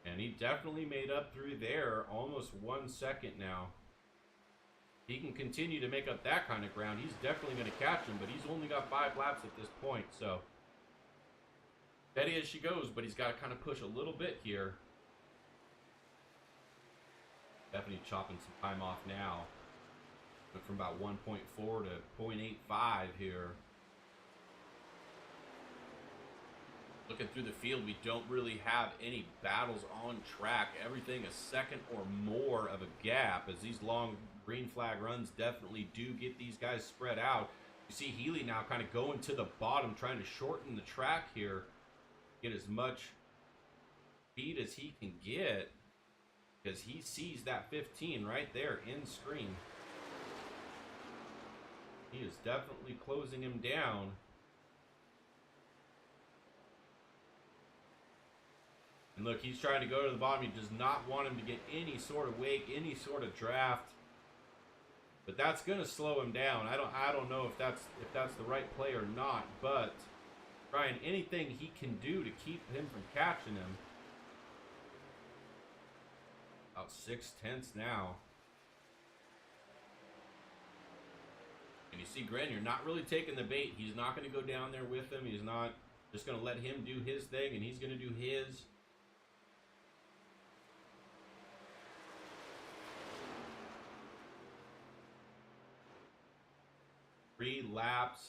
And he definitely made up through there, almost 1 second now. He can continue to make up that kind of ground. He's definitely going to catch him, but he's only got 5 laps at this point, so. Steady as she goes, but he's got to kind of push a little bit here. Definitely chopping some time off now. Went from about 1.4 to 0.85 here. Looking through the field, we don't really have any battles on track. Everything a second or more of a gap, as these long green flag runs definitely do get these guys spread out. You see Healy now kind of going to the bottom, trying to shorten the track here, get as much speed as he can get, because he sees that 15 right there in screen. He is definitely closing him down. And look, he's trying to go to the bottom. He does not want him to get any sort of wake, any sort of draft. But that's going to slow him down. I don't know if that's the right play or not, but trying anything he can do to keep him from catching him. About 0.6 now. And you see Grenier not really taking the bait. He's not going to go down there with him. He's not just going to let him do his thing, and he's going to do his. 3 laps.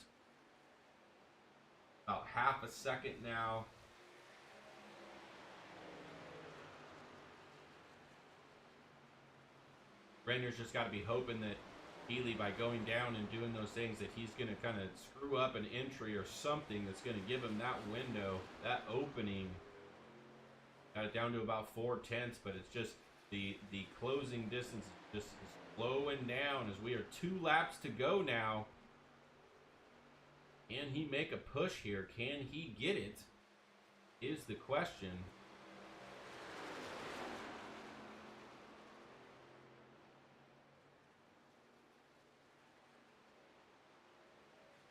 About 0.5 second now. Renner's just got to be hoping that Healy, by going down and doing those things, that he's going to kind of screw up an entry or something that's going to give him that window, that opening. Got it down to about 0.4, but it's just the closing distance is just slowing down as we are 2 laps to go now. Can he make a push here? Can he get it? Is the question.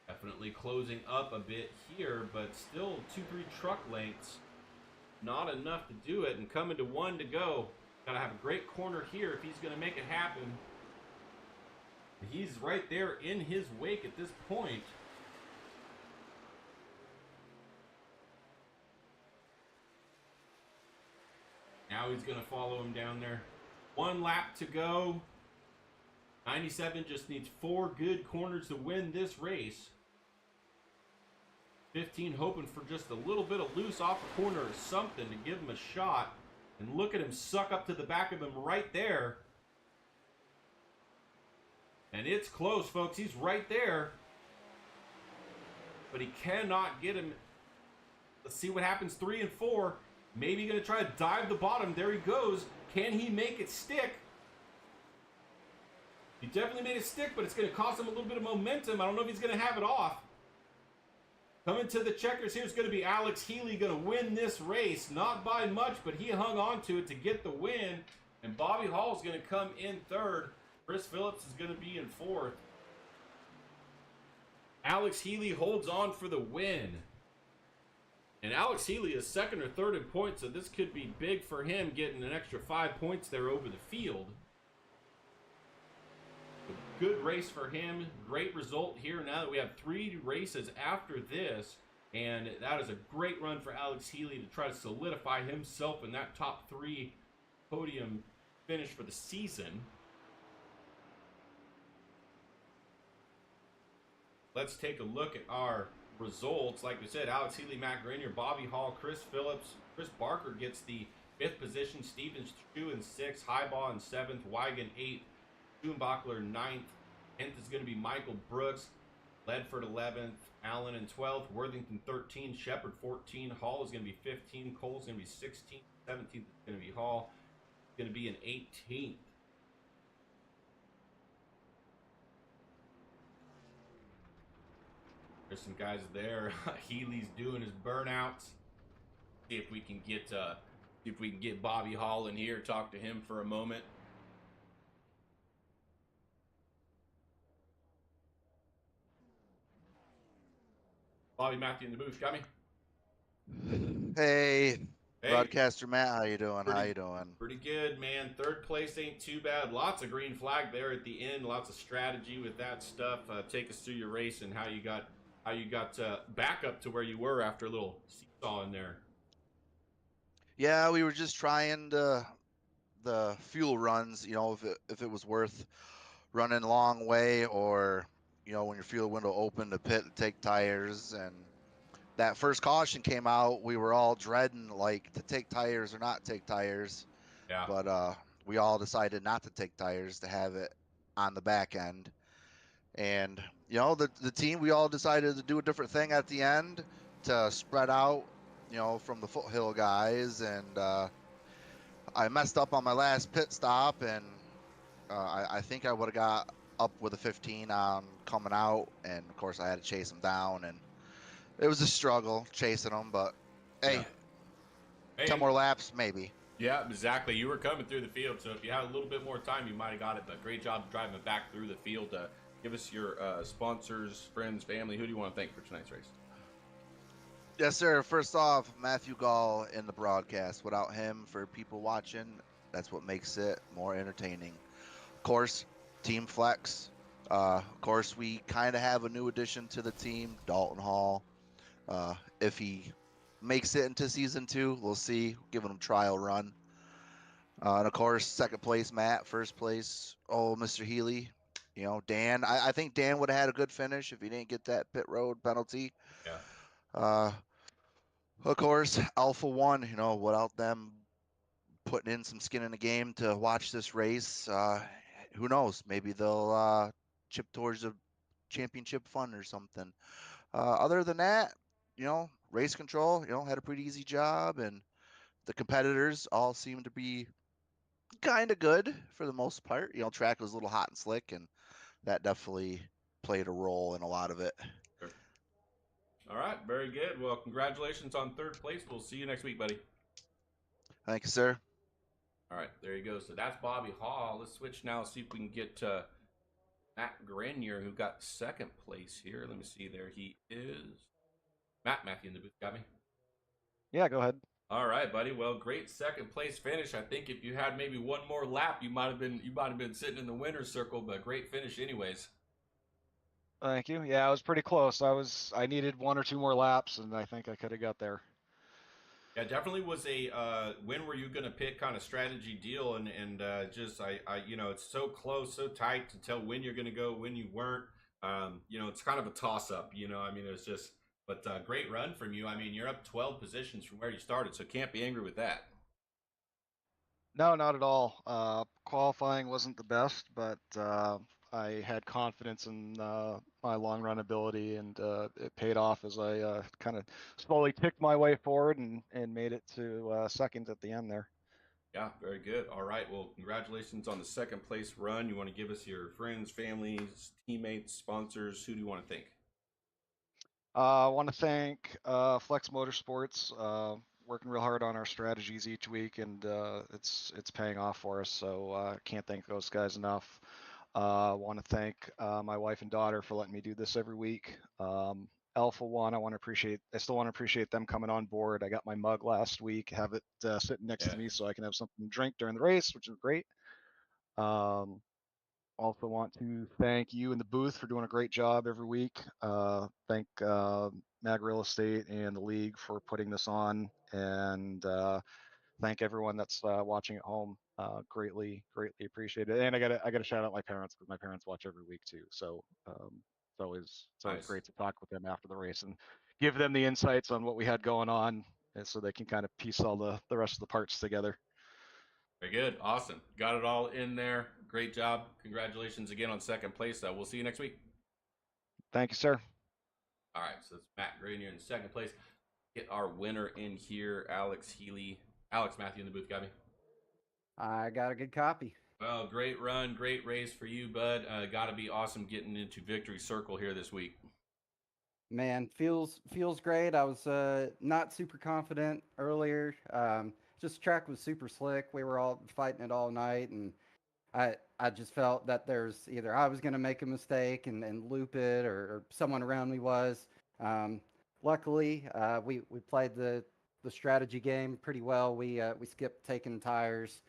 Definitely closing up a bit here, but still 2-3 truck lengths. Not enough to do it, and coming to 1 to go. Gotta have a great corner here if he's gonna make it happen. He's right there in his wake at this point. Now he's going to follow him down there. 1 lap to go. 97 just needs 4 good corners to win this race. 15 hoping for just a little bit of loose off the corner or something to give him a shot. And look at him suck up to the back of him right there. And it's close, folks. He's right there. But he cannot get him. Let's see what happens. 3 and 4. Maybe going to try to dive the bottom. There he goes. Can he make it stick? He definitely made it stick, but it's going to cost him a little bit of momentum. I don't know if he's going to have it off. Coming to the checkers here is going to be Alex Healy, going to win this race. Not by much, but he hung on to it to get the win. And Bobby Hall is going to come in 3rd. Chris Phillips is going to be in 4th. Alex Healy holds on for the win. And Alex Healy is 2nd or 3rd in points, so this could be big for him, getting an extra 5 points there over the field. A good race for him. Great result here. Now that we have 3 races after this, and that is a great run for Alex Healy to try to solidify himself in that top 3 podium finish for the season. Let's take a look at our results. Like we said, Alex Healy, Matt Grenier, Bobby Hall, Chris Phillips. Chris Barker gets the 5th position. Stevens 2 and 6. Highball in 7th. Wigan 8th. Schumacher 9th. 10th is going to be Michael Brooks. Ledford 11th. Allen in 12th. Worthington 13. Shepard 14. Hall is going to be 15. Cole's going to be 16th. 17th is going to be Hall. It's going to be an 18th. There's some guys there. Healy's doing his burnouts. See if we can get Bobby Hall in here. Talk to him for a moment. Bobby Matthew in the booth. Got me? Hey, broadcaster Matt, how you doing? How you doing? Pretty good, man. 3rd place ain't too bad. Lots of green flag there at the end. Lots of strategy with that stuff. Take us through your race and how you got back up to where you were after a little seesaw in there. Yeah, we were just trying the fuel runs, you know, if it was worth running a long way, or, you know, when your fuel window opened to pit and take tires. And that first caution came out, we were all dreading, like, to take tires or not take tires. Yeah. But we all decided not to take tires, to have it on the back end. And, you know, the team, we all decided to do a different thing at the end to spread out, you know, from the foothill guys. And I messed up on my last pit stop, and I think I would have got up with a 15 on coming out. And, of course, I had to chase them down. And it was a struggle chasing them. But, hey, 10 more laps, maybe. Yeah, exactly. You were coming through the field, so if you had a little bit more time, you might have got it. But great job driving it back through the field. Give us your sponsors, friends, family. Who do you want to thank for tonight's race? Yes, sir. First off, Matthew Gall in the broadcast. Without him, for people watching, that's what makes it more entertaining. Of course, Team Flex. Of course, we kind of have a new addition to the team, Dalton Hall. If he makes it into season 2, we'll see. Giving him a trial run. And of course, 2nd place, Matt. 1st place, Mr. Healy. You know, Dan. I think Dan would have had a good finish if he didn't get that pit road penalty. Yeah. Of course, Alpha One. You know, without them putting in some skin in the game to watch this race, who knows? Maybe they'll chip towards a championship fund or something. Other than that, you know, race control, you know, had a pretty easy job, and the competitors all seem to be kind of good for the most part. You know, track was a little hot and slick, and that definitely played a role in a lot of it. Sure. All right, very good. Well, congratulations on 3rd place. We'll see you next week, buddy. Thank you, sir. All right, there you go. So that's Bobby Hall. Let's switch now, see if we can get Matt Grenier, who got 2nd place here. Let me see there. He is Matthew in the booth. Got me? Yeah, go ahead. All right, buddy. Well, great 2nd place finish. I think if you had maybe one more lap, you might have been sitting in the winner's circle, but great finish anyways. Thank you. Yeah, I was pretty close. I needed 1 or 2 more laps, and I think I could have got there. Yeah, definitely was a when were you going to pick kind of strategy deal, and just you know, it's so close, so tight to tell when you're going to go, when you weren't. You know, it's kind of a toss up. You know, I mean, it's just, but great run from you. I mean, you're up 12 positions from where you started, so can't be angry with that. No, not at all. Qualifying wasn't the best, but I had confidence in my long run ability, and it paid off as I kind of slowly ticked my way forward and made it to second at the end there. Yeah, very good. All right, well, congratulations on the second place run. You want to give us your friends, families, teammates, sponsors? Who do you want to thank? I want to thank Flex Motorsports, working real hard on our strategies each week, and it's paying off for us. So I can't thank those guys enough. I want to thank my wife and daughter for letting me do this every week. Alpha One, I still want to appreciate them coming on board. I got my mug last week, have it sitting next to me so I can have something to drink during the race, which is great. Also want to thank you in the booth for doing a great job every week. Thank Mag Real Estate and the league for putting this on, and thank everyone that's watching at home. Greatly appreciate it. And I got to shout out my parents, because my parents watch every week too. So it's always Nice. great to talk with them after the race and give them the insights on what we had going on, and so they can kind of piece all the rest of the parts together. Very good. Awesome. Got it all in there. Great job. Congratulations again on second place. We'll see you next week. Thank you, sir. All right, so it's Matt Grenier in second place. Get our winner in here, Alex Healy. Alex Matthew in the booth, got me. I got a good copy. Well, great run, great race for you, bud. Got to be awesome getting into victory circle here this week. Man, feels great. I was not super confident earlier. Just track was super slick. We were all fighting it all night, and I just felt that there's either I was going to make a mistake and loop it, or someone around me was. Um, Luckily, we played the strategy game pretty well. We skipped taking tires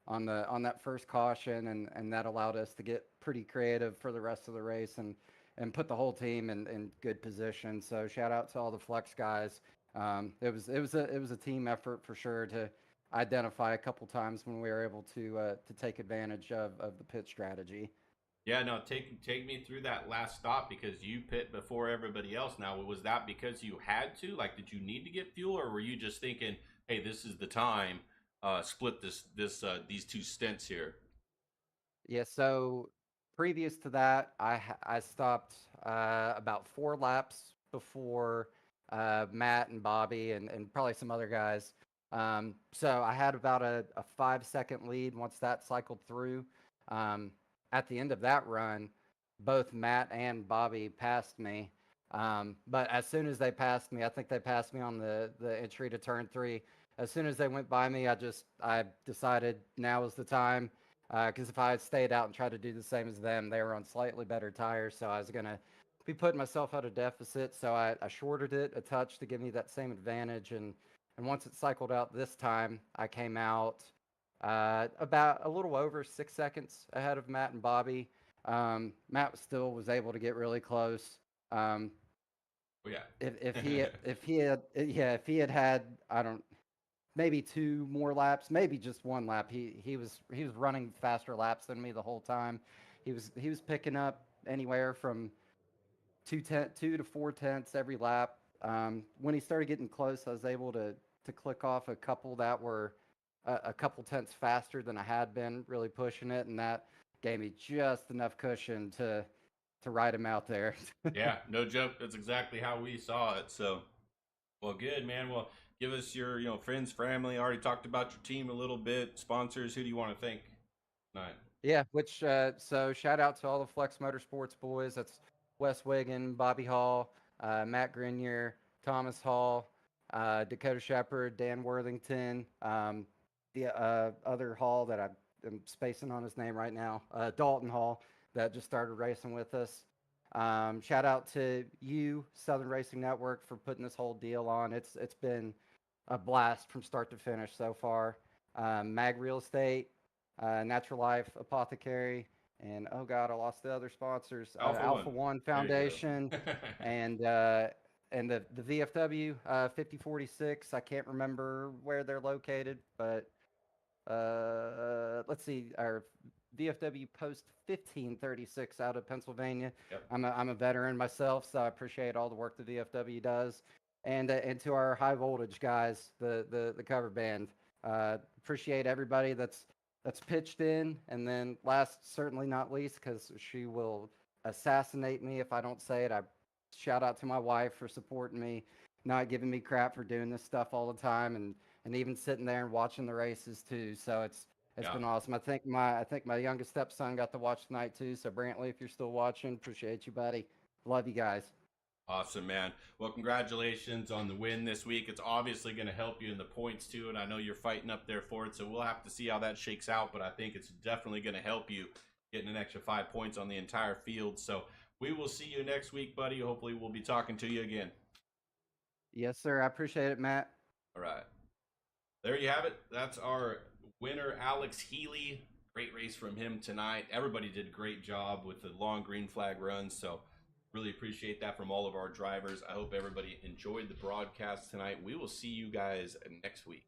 on that first caution, and that allowed us to get pretty creative for the rest of the race and put the whole team in good position. So shout out to all the Flex guys. It was a team effort for sure to identify a couple times when we were able to take advantage of the pit strategy. Yeah, no, take me through that last stop, because you pit before everybody else. Now, was that because you had to? Like, did you need to get fuel, or were you just thinking, "Hey, this is the time, split these two stints here"? Yeah, so previous to that, I stopped about 4 laps before Matt and Bobby and probably some other guys. So I had about a 5 second lead once that cycled through. Um, at the end of that run, both Matt and Bobby passed me. But as soon as they passed me, I think they passed me on the entry to turn 3. As soon as they went by me, I decided now is the time, because if I had stayed out and tried to do the same as them, they were on slightly better tires, so I was going to be putting myself at a deficit. So I shorted it a touch to give me that same advantage. And once it cycled out this time, I came out about a little over 6 seconds ahead of Matt and Bobby. Matt still was able to get really close. Oh yeah. If he had I don't maybe 2 more laps, maybe just 1 lap. He was running faster laps than me the whole time. He was picking up anywhere from 2 to 4 tenths every lap. When he started getting close, I was able to click off a couple that were a couple tenths faster than I had been, really pushing it, and that gave me just enough cushion to ride him out there. Yeah, no joke. That's exactly how we saw it. So, well, good, man. Well, give us your, friends, family. I already talked about your team a little bit. Sponsors. Who do you want to thank tonight? Yeah, so shout out to all the Flex Motorsports boys. That's Wes Wiggin, Bobby Hall, Matt Grenier, Thomas Hall, Dakota Shepard, Dan Worthington, the other Hall that I'm spacing on his name right now, Dalton Hall, that just started racing with us. Shout out to you, Southern Racing Network, for putting this whole deal on. It's been a blast from start to finish so far. Mag Real Estate, Natural Life Apothecary, and oh god, I lost the other sponsors. Alpha Alpha One. One There you Foundation, go. and and the VFW 5046. I can't remember where they're located, but let's see, our VFW Post 1536 out of Pennsylvania. Yep. I'm a veteran myself, so I appreciate all the work the VFW does. And to our high voltage guys, the cover band, appreciate everybody that's pitched in. And then last, certainly not least, because she will assassinate me if I don't say it. I shout out to my wife for supporting me, not giving me crap for doing this stuff all the time, and even sitting there and watching the races too. So it's Yeah. been awesome. I think my youngest stepson got to watch tonight too. So Brantley, if you're still watching, appreciate you, buddy. Love you guys. Awesome, man. Well, congratulations on the win this week. It's obviously going to help you in the points too, and I know you're fighting up there for it, so we'll have to see how that shakes out, but I think it's definitely going to help you getting an extra 5 points on the entire field. So we will see you next week, buddy. Hopefully we'll be talking to you again. Yes, sir. I appreciate it, Matt. All right. There you have it. That's our winner, Alex Healy. Great race from him tonight. Everybody did a great job with the long green flag runs, so really appreciate that from all of our drivers. I hope everybody enjoyed the broadcast tonight. We will see you guys next week.